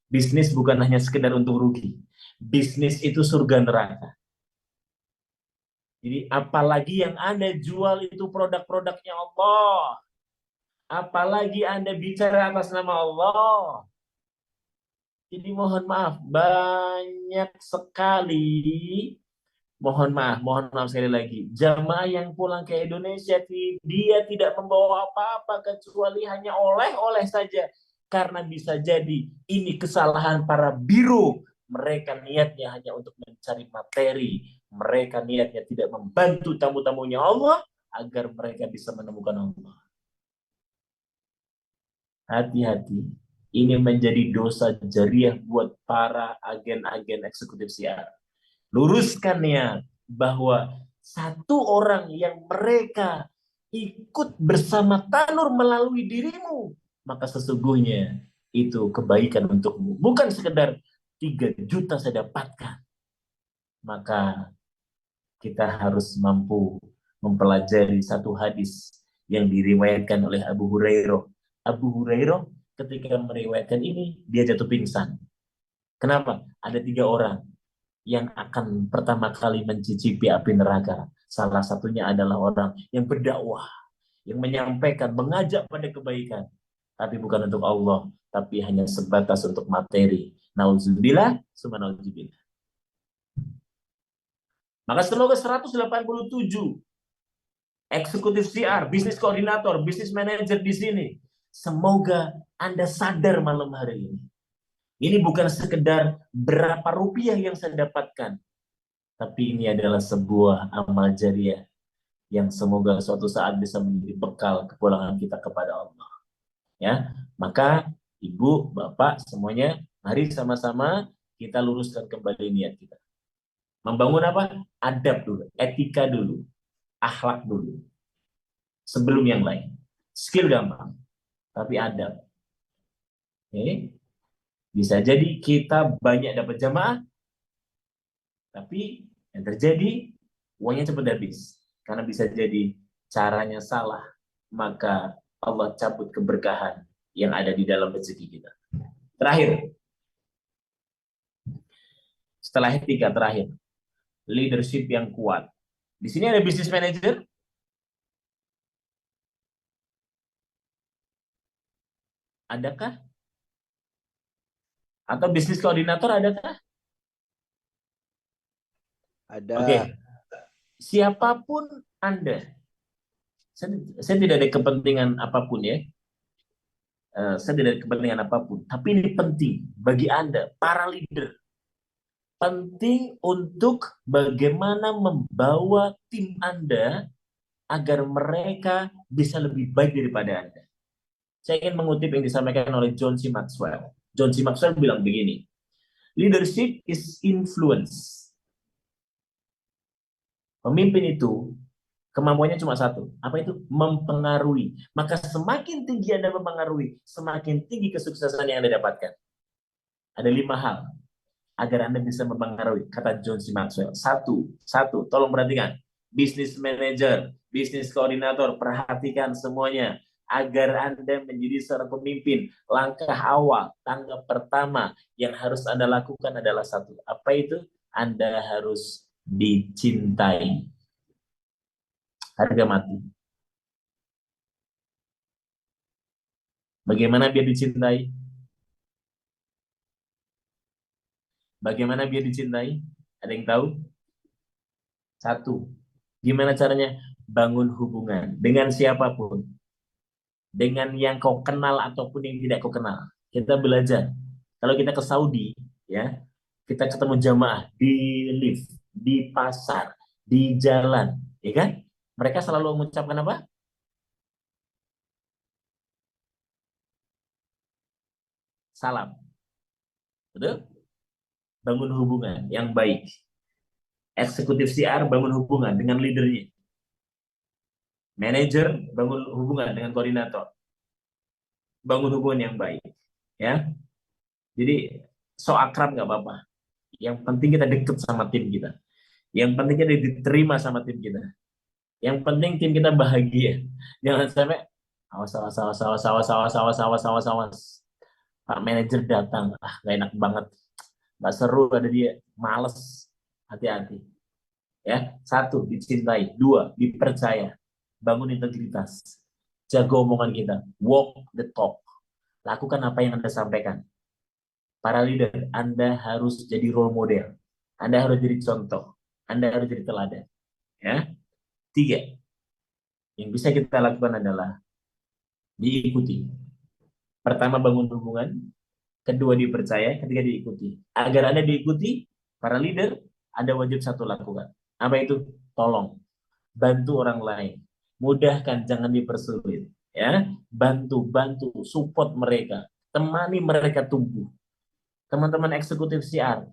Bisnis bukan hanya sekedar untuk rugi. Bisnis itu surga neraka. Jadi apalagi yang Anda jual itu produk-produknya Allah. Apalagi Anda bicara atas nama Allah. Jadi mohon maaf, banyak sekali mohon maaf sekali lagi. Jamaah yang pulang ke Indonesia, dia tidak membawa apa-apa kecuali hanya oleh-oleh saja. Karena bisa jadi ini kesalahan para biro. Mereka niatnya hanya untuk mencari materi. Mereka niatnya tidak membantu tamu-tamunya Allah agar mereka bisa menemukan Allah. Hati-hati. Ini menjadi dosa jariah buat para agen-agen eksekutif siar. Luruskan niat bahwa satu orang yang mereka ikut bersama Tanur melalui dirimu, maka sesungguhnya itu kebaikan untukmu. Bukan sekedar 3 juta saya dapatkan. Maka kita harus mampu mempelajari satu hadis yang diriwayatkan oleh Abu Hurairah. Abu Hurairah ketika meriwayatkan ini, dia jatuh pingsan. Kenapa? Ada 3 orang yang akan pertama kali mencicipi api neraka. Salah satunya adalah orang yang berdakwah, yang menyampaikan, mengajak pada kebaikan, tapi bukan untuk Allah, tapi hanya sebatas untuk materi. Nauzubillah, summa nauzubillah. Maka semoga 187 eksekutif CR, bisnis koordinator, bisnis manager di sini, semoga Anda sadar malam hari ini. Ini bukan sekedar berapa rupiah yang saya dapatkan, tapi ini adalah sebuah amal jariah yang semoga suatu saat bisa menjadi bekal kepulangan kita kepada Allah. Ya, maka Ibu, Bapak, semuanya, mari sama-sama kita luruskan kembali niat kita. Membangun apa? Adab dulu, etika dulu, akhlak dulu, sebelum yang lain. Skill gampang, tapi adab. Oke? Bisa jadi kita banyak dapat jamaah, tapi yang terjadi uangnya cepat habis. Karena bisa jadi caranya salah, maka Allah cabut keberkahan yang ada di dalam rezeki kita. Terakhir, setelah etika terakhir, leadership yang kuat. Di sini ada business manager. Adakah? Atau bisnis koordinator adakah? Ada. Oke. Siapapun Anda, Saya tidak ada kepentingan apapun ya. Saya tidak ada kepentingan apapun. Tapi ini penting bagi Anda, para leader. Penting untuk bagaimana membawa tim Anda agar mereka bisa lebih baik daripada Anda. Saya ingin mengutip yang disampaikan oleh John C. Maxwell. John C. Maxwell bilang begini, leadership is influence. Pemimpin itu kemampuannya cuma satu. Apa itu? Mempengaruhi. Maka semakin tinggi Anda mempengaruhi, semakin tinggi kesuksesan yang Anda dapatkan. Ada 5 hal agar Anda bisa mempengaruhi, kata John C. Maxwell. Satu, tolong perhatikan. Business manager, business koordinator, perhatikan semuanya. Agar Anda menjadi seorang pemimpin, langkah awal, tangga pertama yang harus Anda lakukan adalah satu. Apa itu? Anda harus dicintai. Harga mati. Bagaimana biar dicintai? Bagaimana biar dicintai? Ada yang tahu? Satu, gimana caranya? Bangun hubungan dengan siapapun. Dengan yang kau kenal ataupun yang tidak kau kenal. Kita belajar. Kalau kita ke Saudi, ya, kita ketemu jamaah di lift, di pasar, di jalan, ya kan? Mereka selalu mengucapkan apa? Salam. Betul? Bangun hubungan yang baik. Eksekutif CR bangun hubungan dengan leadernya. Manager bangun hubungan dengan koordinator. Bangun hubungan yang baik. Ya. Jadi so akrab nggak apa-apa. Yang penting kita deket sama tim kita. Yang penting kita diterima sama tim kita. Yang penting tim kita bahagia. Jangan sampai awas awas awas awas awas awas awas awas awas awas. Pak manajer datang, gak enak banget. Nggak seru ada dia, males. Hati-hati. Ya, satu, dicintai. Dua, dipercaya. Bangun integritas. Jaga omongan kita. Walk the talk. Lakukan apa yang Anda sampaikan. Para leader, Anda harus jadi role model. Anda harus jadi contoh. Anda harus jadi teladan. Ya. 3, yang bisa kita lakukan adalah diikuti. Pertama, bangun hubungan. Kedua, dipercaya. Ketiga, diikuti. Agar Anda diikuti, para leader, Anda wajib satu lakukan. Apa itu? Tolong. Bantu orang lain. Mudahkan, jangan dipersulit. Ya, bantu, support mereka. Temani mereka tumbuh. Teman-teman eksekutif CR,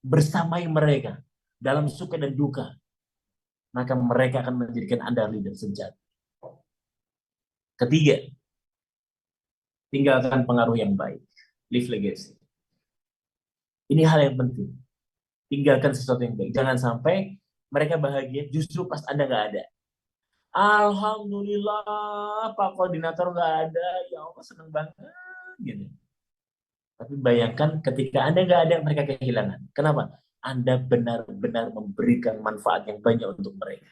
bersamai mereka dalam suka dan duka. Maka mereka akan menjadikan Anda leader sejati. Ketiga, tinggalkan pengaruh yang baik. Leave legacy. Ini hal yang penting. Tinggalkan sesuatu yang baik. Jangan sampai mereka bahagia justru pas Anda nggak ada. Alhamdulillah, Pak Koordinator nggak ada. Ya Allah, senang banget. Gitu. Tapi bayangkan ketika Anda nggak ada, mereka kehilangan. Kenapa? Anda benar-benar memberikan manfaat yang banyak untuk mereka.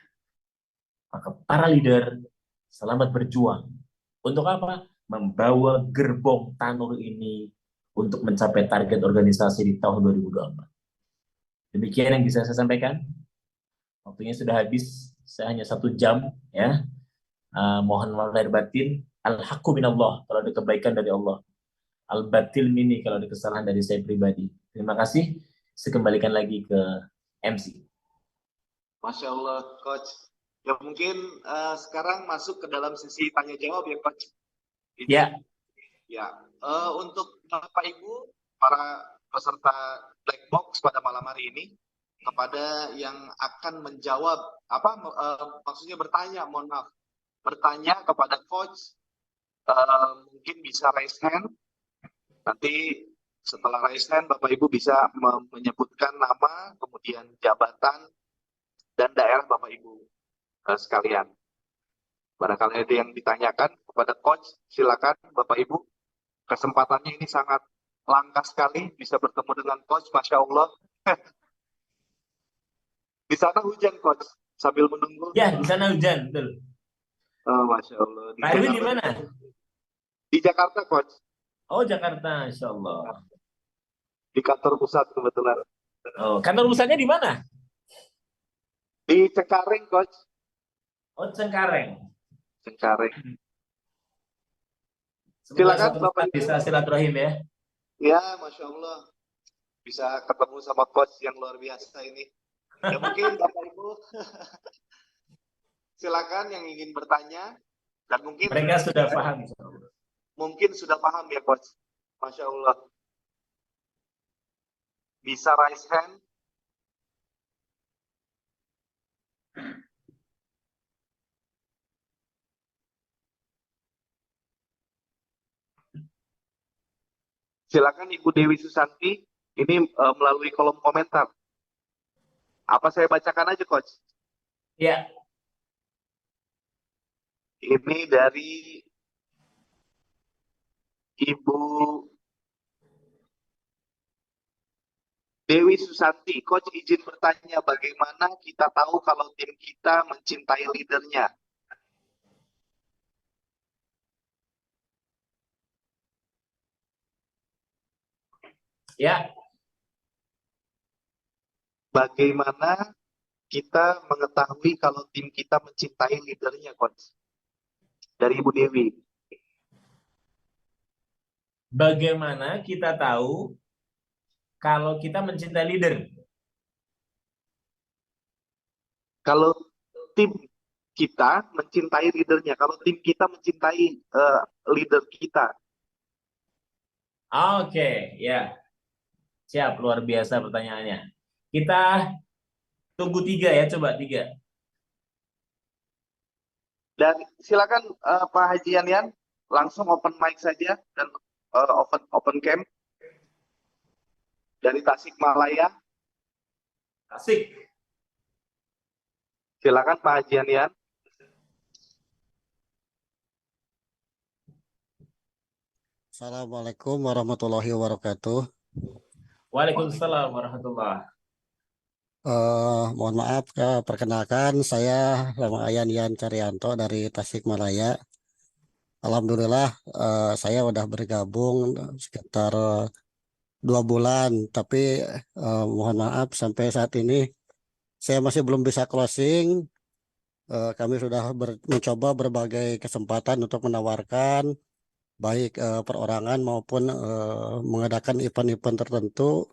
Maka para leader, selamat berjuang. Untuk apa? Membawa gerbong Tanur ini untuk mencapai target organisasi di tahun 2024. Demikian yang bisa saya sampaikan. Waktunya sudah habis. Saya hanya 1 jam. Ya. Mohon maaf lahir batin. Al-haqqu minallah, kalau ada kebaikan dari Allah. Al-batil mini, kalau ada kesalahan dari saya pribadi. Terima kasih. Saya kembalikan lagi ke MC. Masya Allah, Coach. Ya mungkin sekarang masuk ke dalam sesi tanya jawab ya, Coach. Ya. Ya. Untuk Bapak Ibu, para peserta Black Box pada malam hari ini, kepada yang akan menjawab, maksudnya bertanya, mohon maaf, bertanya kepada Coach, mungkin bisa raise hand. Nanti setelah raise hand, Bapak Ibu bisa menyebutkan nama, kemudian jabatan, dan daerah Bapak Ibu sekalian. Barangkali ada yang ditanyakan kepada Coach, silakan Bapak Ibu. Kesempatannya ini sangat langka sekali, bisa bertemu dengan Coach, Masya Allah. Di sana hujan, Coach, sambil menunggu. Ya, di sana hujan, betul. Oh, Masya Allah. Pak Erwin di mana? Di Jakarta, Coach. Oh, Jakarta, Insya Allah. Di kantor pusat kebetulan. Oh, kantor pusatnya di mana? Di Cengkareng, Coach. Oh, Cengkareng. Cengkareng. Semoga Silakan suatu Bapak saat Ibu. bisa silaturahim ya. Ya, Masya Allah. Bisa ketemu sama coach yang luar biasa ini. Ya mungkin Bapak Ibu, silakan yang ingin bertanya. Dan mungkin Mereka sudah paham. sudah paham ya coach. Masya Allah. Bisa raise hand. Silakan Ibu Dewi Susanti. Ini melalui kolom komentar. Apa saya bacakan aja coach? Ya, Ini dari Ibu Dewi Susanti. Coach izin bertanya, bagaimana kita tahu kalau tim kita mencintai leadernya? ya. Bagaimana kita mengetahui kalau tim kita mencintai leadernya, coach? Dari Ibu Dewi. Bagaimana kita tahu kalau kita mencintai leader? Kalau Tim kita mencintai leadernya. Kalau tim kita mencintai leader kita. Oke, ya. Siap, luar biasa pertanyaannya. Kita tunggu 3 ya, coba 3. Dan silakan Pak Haji Yan langsung open mic saja dan open cam dari Tasikmalaya. Asik. Silakan Pak Haji Yan. Assalamualaikum warahmatullahi wabarakatuh. Waalaikumsalam warahmatullahi. Mohon maaf, perkenalkan saya Ramayan Yan Carianto dari Tasikmalaya. Alhamdulillah, saya udah bergabung sekitar 2 bulan, tapi mohon maaf sampai saat ini saya masih belum bisa closing. Kami sudah mencoba berbagai kesempatan untuk menawarkan baik perorangan maupun mengadakan event-event tertentu.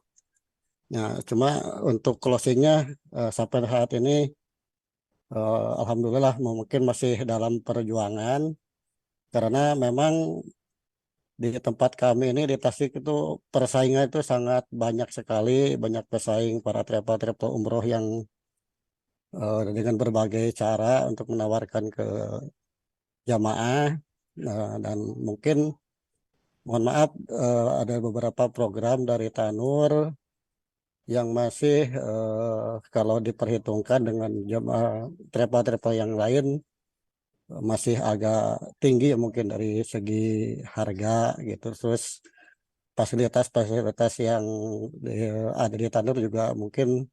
Nah, cuma untuk closingnya sampai saat ini alhamdulillah mungkin masih dalam perjuangan karena memang di tempat kami ini di Tasik itu persaingan itu sangat banyak sekali, banyak pesaing para travel umroh yang dengan berbagai cara untuk menawarkan ke jamaah. Dan mungkin mohon maaf ada beberapa program dari Tanur yang masih kalau diperhitungkan dengan jamaah travel yang lain masih agak tinggi ya mungkin dari segi harga gitu. Terus fasilitas-fasilitas yang ada di Tanur juga mungkin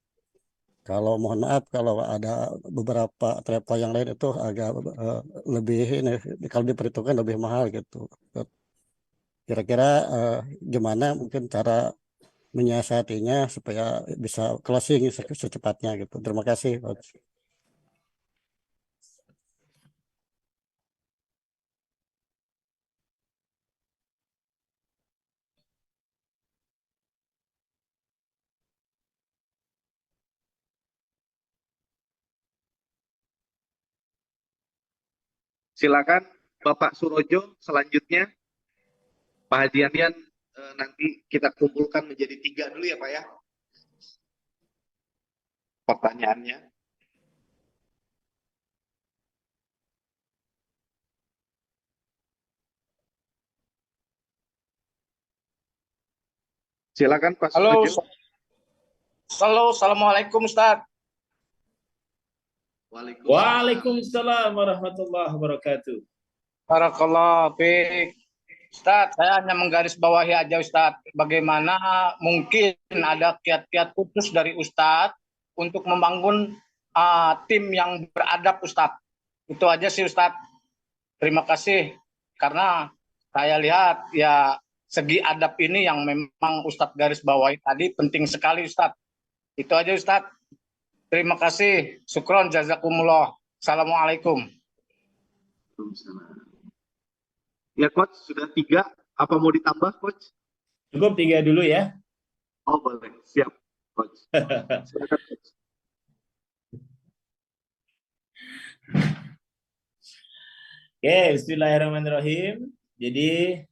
kalau mohon maaf kalau ada beberapa travel yang lain itu agak lebih ini kalau diperhitungkan lebih mahal gitu. Kira-kira gimana mungkin cara menyiasatinya supaya bisa closing secepatnya gitu. Terima kasih, Coach. Silakan Bapak Surojo selanjutnya. Pak Haji Yan nanti kita kumpulkan menjadi 3 dulu ya Pak ya. Pertanyaannya. Silakan Pak Halo, Surojo. halo, assalamualaikum Ustadz. Waalaikumsalam warahmatullahi wabarakatuh. Barakallah, fiik. Ustadz, saya hanya menggarisbawahi aja Ustadz, bagaimana mungkin ada kiat-kiat khusus dari Ustadz untuk membangun tim yang beradab Ustadz. Itu aja sih Ustadz. Terima kasih, karena saya lihat ya segi adab ini yang memang Ustadz garis bawahi tadi penting sekali Ustadz. Itu aja Ustadz. Terima kasih. Syukron jazakumullah. Assalamualaikum. Ya Coach, sudah 3. Apa mau ditambah Coach? Cukup 3 dulu ya. Oh boleh, siap Coach. Silakan Coach. Oke, bismillahirrahmanirrahim. Jadi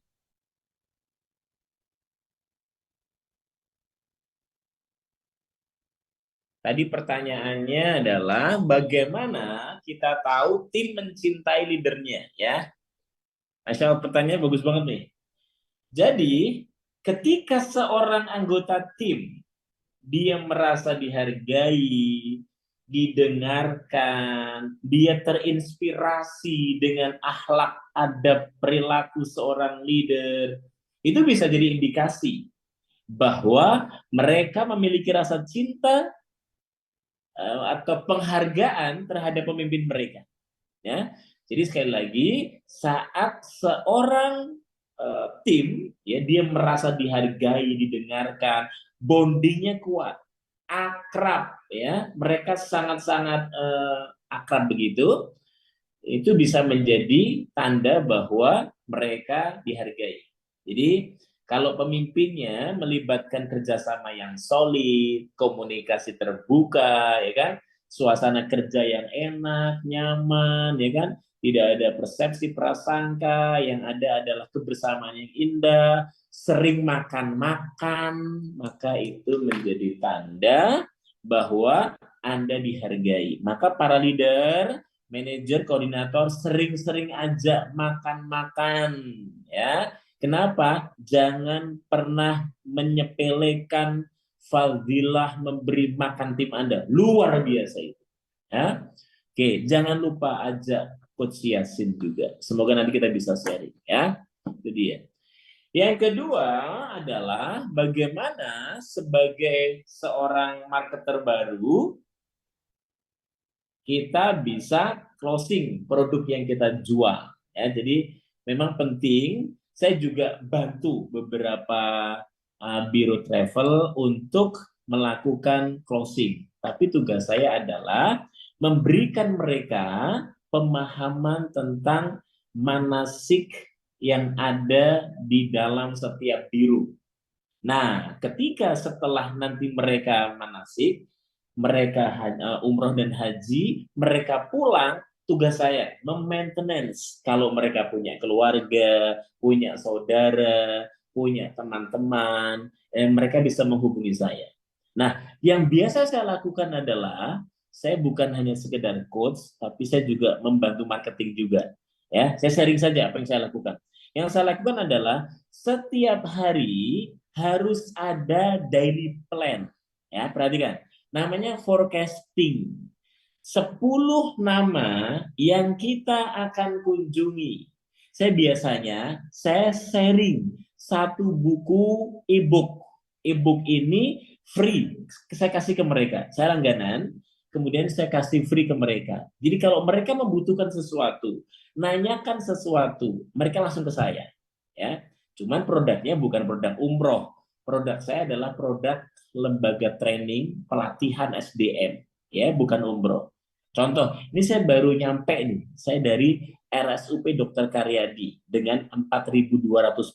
tadi pertanyaannya adalah bagaimana kita tahu tim mencintai leadernya ya. Masya Allah, pertanyaannya bagus banget nih. Jadi ketika seorang anggota tim dia merasa dihargai, didengarkan, dia terinspirasi dengan akhlak, adab, perilaku seorang leader, itu bisa jadi indikasi bahwa mereka memiliki rasa cinta atau penghargaan terhadap pemimpin mereka. Ya, jadi sekali lagi saat seorang tim ya dia merasa dihargai, didengarkan, bondingnya kuat, akrab ya, mereka sangat-sangat akrab begitu, itu bisa menjadi tanda bahwa mereka dihargai. Jadi kalau pemimpinnya melibatkan kerjasama yang solid, komunikasi terbuka, ya kan, suasana kerja yang enak, nyaman, ya kan, tidak ada persepsi prasangka, yang ada adalah kebersamaan yang indah, sering makan-makan, maka itu menjadi tanda bahwa Anda dihargai. Maka para leader, manajer, koordinator sering-sering ajak makan-makan, ya. Kenapa? Jangan pernah menyepelekan fadilah memberi makan tim Anda. Luar biasa itu. Ya. Oke, jangan lupa ajak Coach Yasin juga. Semoga nanti kita bisa sharing ya. Itu dia. Yang kedua adalah bagaimana sebagai seorang marketer baru kita bisa closing produk yang kita jual. Ya, jadi memang penting. Saya juga bantu beberapa biro travel untuk melakukan closing. Tapi tugas saya adalah memberikan mereka pemahaman tentang manasik yang ada di dalam setiap biro. Nah, ketika setelah nanti mereka manasik, mereka umroh dan haji, mereka pulang, tugas saya memaintenance. Kalau mereka punya keluarga, punya saudara, punya teman-teman, mereka bisa menghubungi saya. Nah, yang biasa saya lakukan adalah saya bukan hanya sekedar coach, tapi saya juga membantu marketing juga. Ya, saya sharing saja apa yang saya lakukan. Yang saya lakukan adalah setiap hari harus ada daily plan. Ya, perhatikan. Namanya forecasting. 10 nama yang kita akan kunjungi. Saya biasanya sharing 1 buku e-book. E-book ini free. Saya kasih ke mereka. Saya langganan, kemudian saya kasih free ke mereka. Jadi kalau mereka membutuhkan sesuatu, nanyakan sesuatu, mereka langsung ke saya. Ya. Cuman produknya bukan produk umroh. Produk saya adalah produk lembaga training pelatihan SDM, ya, bukan umroh. Contoh, ini saya baru nyampe nih, saya dari RSUP Dr. Karyadi dengan 4.200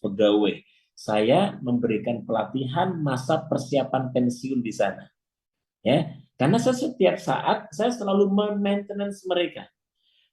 pegawai. Saya memberikan pelatihan masa persiapan pensiun di sana. Ya, karena setiap saat saya selalu maintenance mereka.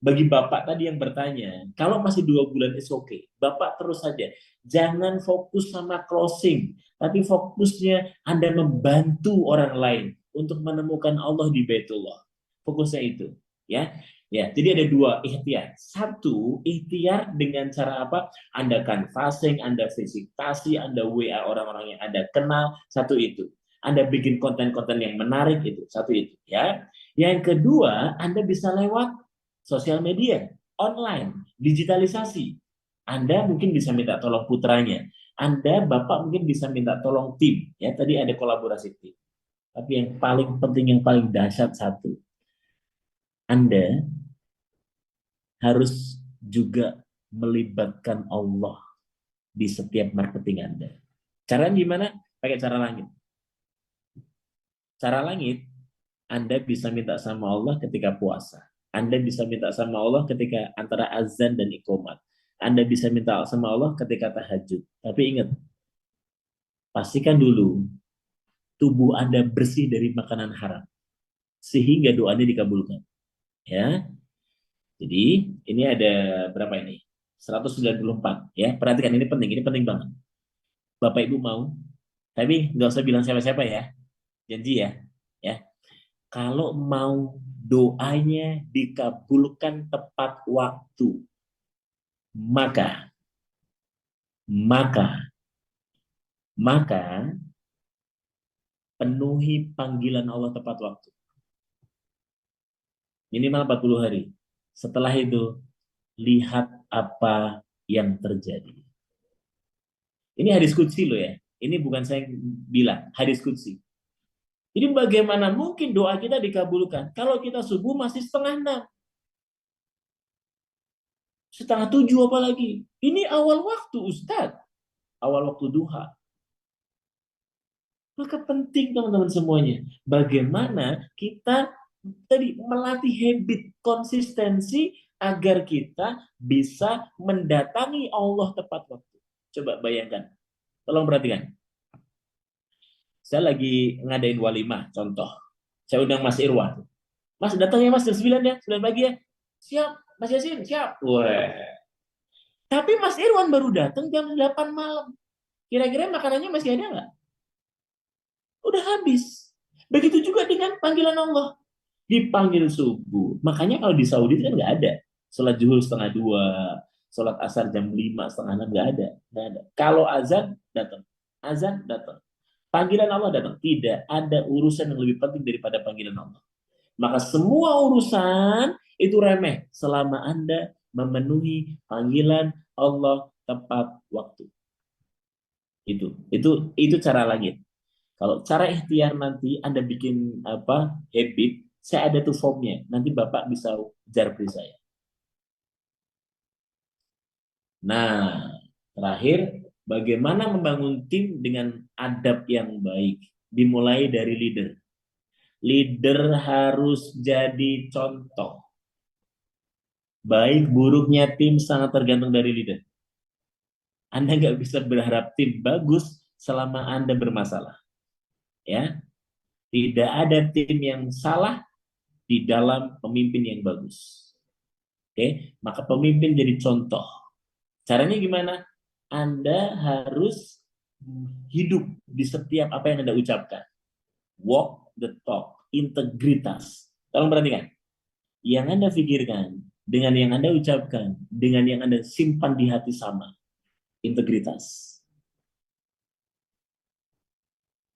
Bagi Bapak tadi yang bertanya, kalau masih 2 bulan is okay. Bapak terus saja, jangan fokus sama closing, tapi fokusnya Anda membantu orang lain untuk menemukan Allah di Baitullah. Fokusnya itu, ya. Ya, jadi ada 2 ikhtiar. 1, ikhtiar dengan cara apa? Anda canvassing, Anda visitasi, Anda WA orang-orang yang Anda kenal, 1 itu. Anda bikin konten-konten yang menarik itu, 1 itu, ya. Yang kedua, Anda bisa lewat sosial media, online, digitalisasi. Anda mungkin bisa minta tolong putranya. Anda, Bapak mungkin bisa minta tolong tim. Ya, tadi ada kolaborasi tim. Tapi yang paling penting, yang paling dahsyat 1. Anda harus juga melibatkan Allah di setiap marketing Anda. Caranya gimana? Pakai cara langit. Cara langit, Anda bisa minta sama Allah ketika puasa. Anda bisa minta sama Allah ketika antara azan dan iqomat. Anda bisa minta sama Allah ketika tahajud. Tapi ingat, pastikan dulu tubuh Anda bersih dari makanan haram sehingga doanya dikabulkan. Ya. Jadi ini ada berapa ini? 194 ya. Perhatikan ini penting banget. Bapak Ibu mau, tapi nggak usah bilang siapa-siapa ya. Janji ya. Ya. Kalau mau doanya dikabulkan tepat waktu, maka penuhi panggilan Allah tepat waktu. Minimal 40 hari. Setelah itu, lihat apa yang terjadi. Ini hadis qudsi loh ya. Ini bukan saya yang bilang, hadis qudsi. Jadi bagaimana mungkin doa kita dikabulkan kalau kita subuh masih 5:30, 6:30 apalagi. Ini awal waktu Ustadz, awal waktu duha. Maka penting teman-teman semuanya, bagaimana kita tadi melatih habit konsistensi agar kita bisa mendatangi Allah tepat waktu. Coba bayangkan, tolong perhatikan. Saya lagi ngadain walimah, contoh. Saya undang Mas Irwan. Mas datang ya Mas jam 9 ya, 9 pagi ya. Siap, Mas Yasin, siap. Wah. Tapi Mas Irwan baru datang jam 8 malam. Kira-kira makanannya masih ada nggak? Udah habis. Begitu juga dengan panggilan Allah. Dipanggil subuh. Makanya kalau di Saudi kan nggak ada. Sholat zuhur 1:30, sholat asar jam 5, 5:30, nggak ada. Nggak ada. Kalau azan, datang. Azan, datang. Panggilan Allah datang. Tidak ada urusan yang lebih penting daripada panggilan Allah. Maka semua urusan itu remeh selama Anda memenuhi panggilan Allah tepat waktu. Itu cara langit. Kalau cara ikhtiar nanti Anda bikin habit, saya ada tuh formnya. Nanti Bapak bisa jarpri saya. Nah, terakhir, bagaimana membangun tim dengan adab yang baik? Dimulai dari leader. Leader harus jadi contoh. Baik buruknya tim sangat tergantung dari leader. Anda nggak bisa berharap tim bagus selama Anda bermasalah. Ya, tidak ada tim yang salah di dalam pemimpin yang bagus. Oke, maka pemimpin jadi contoh. Caranya gimana? Anda harus hidup di setiap apa yang Anda ucapkan. Walk the talk, integritas. Tolong perhatikan. Yang Anda pikirkan, dengan yang Anda ucapkan, dengan yang Anda simpan di hati sama. Integritas.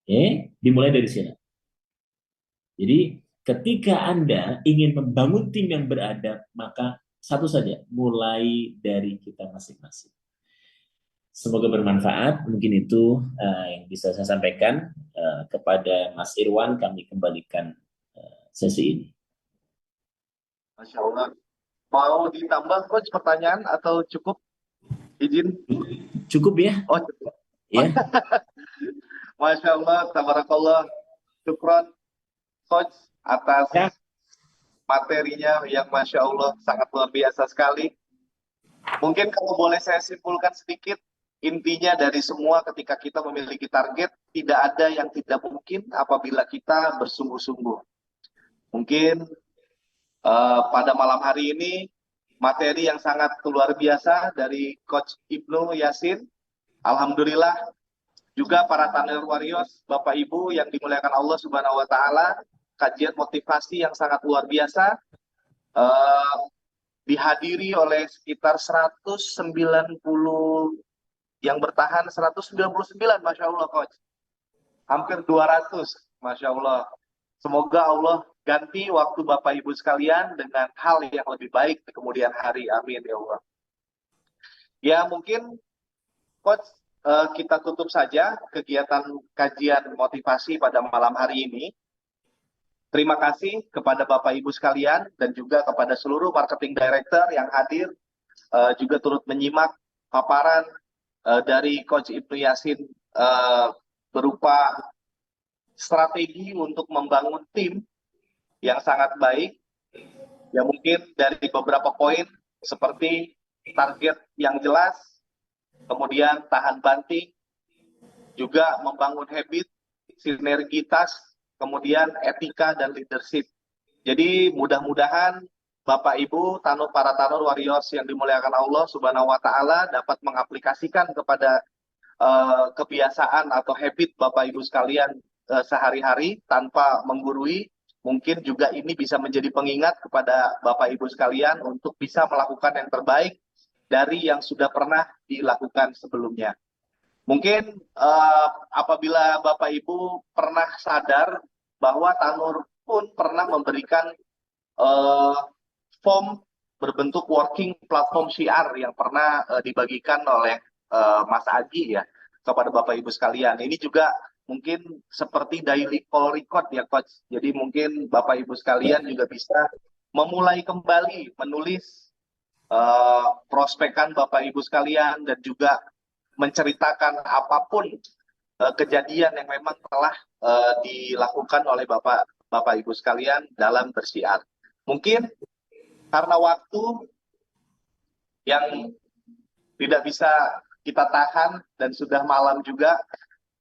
Oke, dimulai dari sini. Jadi, ketika Anda ingin membangun tim yang beradab, maka satu saja, mulai dari kita masing-masing. Semoga bermanfaat. Mungkin itu yang bisa saya sampaikan kepada Mas Irwan. Kami kembalikan sesi ini. Masya Allah. Mau ditambah Coach pertanyaan atau cukup? Izin? Cukup ya? Oh cukup. Ya. Masya Allah, tabarakallah. Syukron Coach atas materinya yang Masya Allah sangat luar biasa sekali. Mungkin kalau boleh saya simpulkan sedikit, intinya dari semua ketika kita memiliki target, tidak ada yang tidak mungkin apabila kita bersungguh-sungguh. Mungkin pada malam hari ini, materi yang sangat luar biasa dari Coach Ibnu Yasin. Alhamdulillah, juga para Tunnel Warriors, Bapak Ibu yang dimuliakan Allah Subhanahu wa Ta'ala, kajian motivasi yang sangat luar biasa, dihadiri oleh sekitar 190 yang bertahan, 199, Masya Allah Coach. Hampir 200, Masya Allah. Semoga Allah ganti waktu Bapak Ibu sekalian dengan hal yang lebih baik di kemudian hari. Amin ya Allah. Ya mungkin Coach, kita tutup saja kegiatan kajian motivasi pada malam hari ini. Terima kasih kepada Bapak Ibu sekalian dan juga kepada seluruh marketing director yang hadir, juga turut menyimak paparan dari Coach Ibnu Yasin berupa strategi untuk membangun tim yang sangat baik. Ya mungkin dari beberapa poin seperti target yang jelas, kemudian tahan banting, juga membangun habit, sinergitas, kemudian etika dan leadership. Jadi mudah-mudahan Bapak Ibu para Tanur Warriors yang dimuliakan Allah Subhanahu wa taala dapat mengaplikasikan kepada kebiasaan atau habit Bapak Ibu sekalian sehari-hari tanpa menggurui. Mungkin juga ini bisa menjadi pengingat kepada Bapak Ibu sekalian untuk bisa melakukan yang terbaik dari yang sudah pernah dilakukan sebelumnya. Mungkin apabila Bapak Ibu pernah sadar bahwa Tanur pun pernah memberikan form berbentuk working platform syiar yang pernah dibagikan oleh Mas Agi ya kepada Bapak Ibu sekalian. Ini juga mungkin seperti daily call record ya Coach. Jadi mungkin Bapak Ibu sekalian juga bisa memulai kembali menulis prospekan Bapak Ibu sekalian dan juga menceritakan apapun kejadian yang memang telah dilakukan oleh Bapak Ibu sekalian dalam bersiar. Mungkin karena waktu yang tidak bisa kita tahan dan sudah malam juga,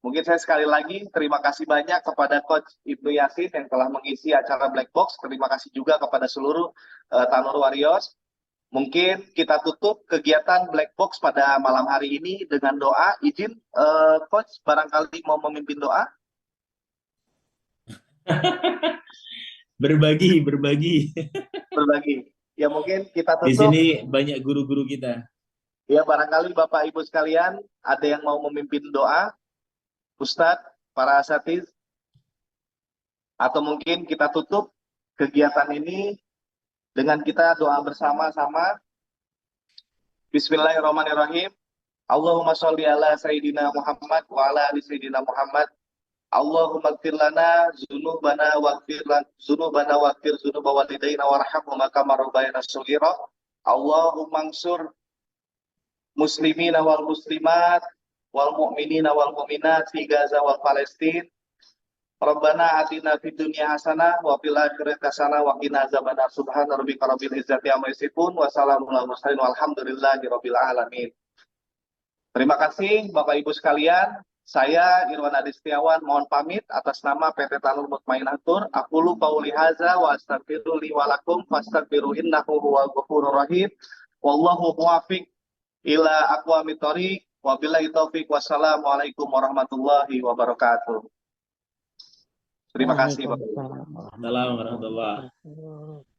mungkin saya sekali lagi terima kasih banyak kepada Coach Ibnu Yasin yang telah mengisi acara Black Box. Terima kasih juga kepada seluruh Tanur Warriors. Mungkin kita tutup kegiatan Black Box pada malam hari ini dengan doa. Izin Coach barangkali mau memimpin doa. Berbagi. Ya mungkin kita Di tutup. sini banyak guru-guru kita. Ya barangkali Bapak Ibu sekalian ada yang mau memimpin doa. Ustadz, para asatiz, atau mungkin kita tutup kegiatan ini dengan kita doa bersama-sama. Bismillahirrahmanirrahim. Allahumma sholli ala Sayyidina Muhammad wa ala ali Sayyidina Muhammad. Allahumma gfir lana dzunubana waghfir dzunuba walidayna warhamhuma kama rabbayana shaghira. Allahumma ansur muslimina wal muslimat wal mu'minina wal mu'minat fi Gaza wal Palestin. Rabbana atina fid dunya hasanah wa fil akhirati hasanah wa qina azabannar. Subhana rabbika rabbil izzati amma yasifun wa salamun alal mursalin walhamdulillahi rabbil alamin. Terima kasih Bapak Ibu sekalian. Saya Irwan Adi Setiawan mohon pamit atas nama PT Tanur Mutmainnatur. Aqulu qauli hadza wa astaghfiru li wa lakum fastaghfiru innahu huwal ghafurur rahim. Wallahu muwaffiq ila aqwamit thoriq. Wabillahi taufiq. Wassalamualaikum warahmatullahi wabarakatuh. Terima kasih Bapak. Assalamualaikum warahmatullahi wabarakatuh.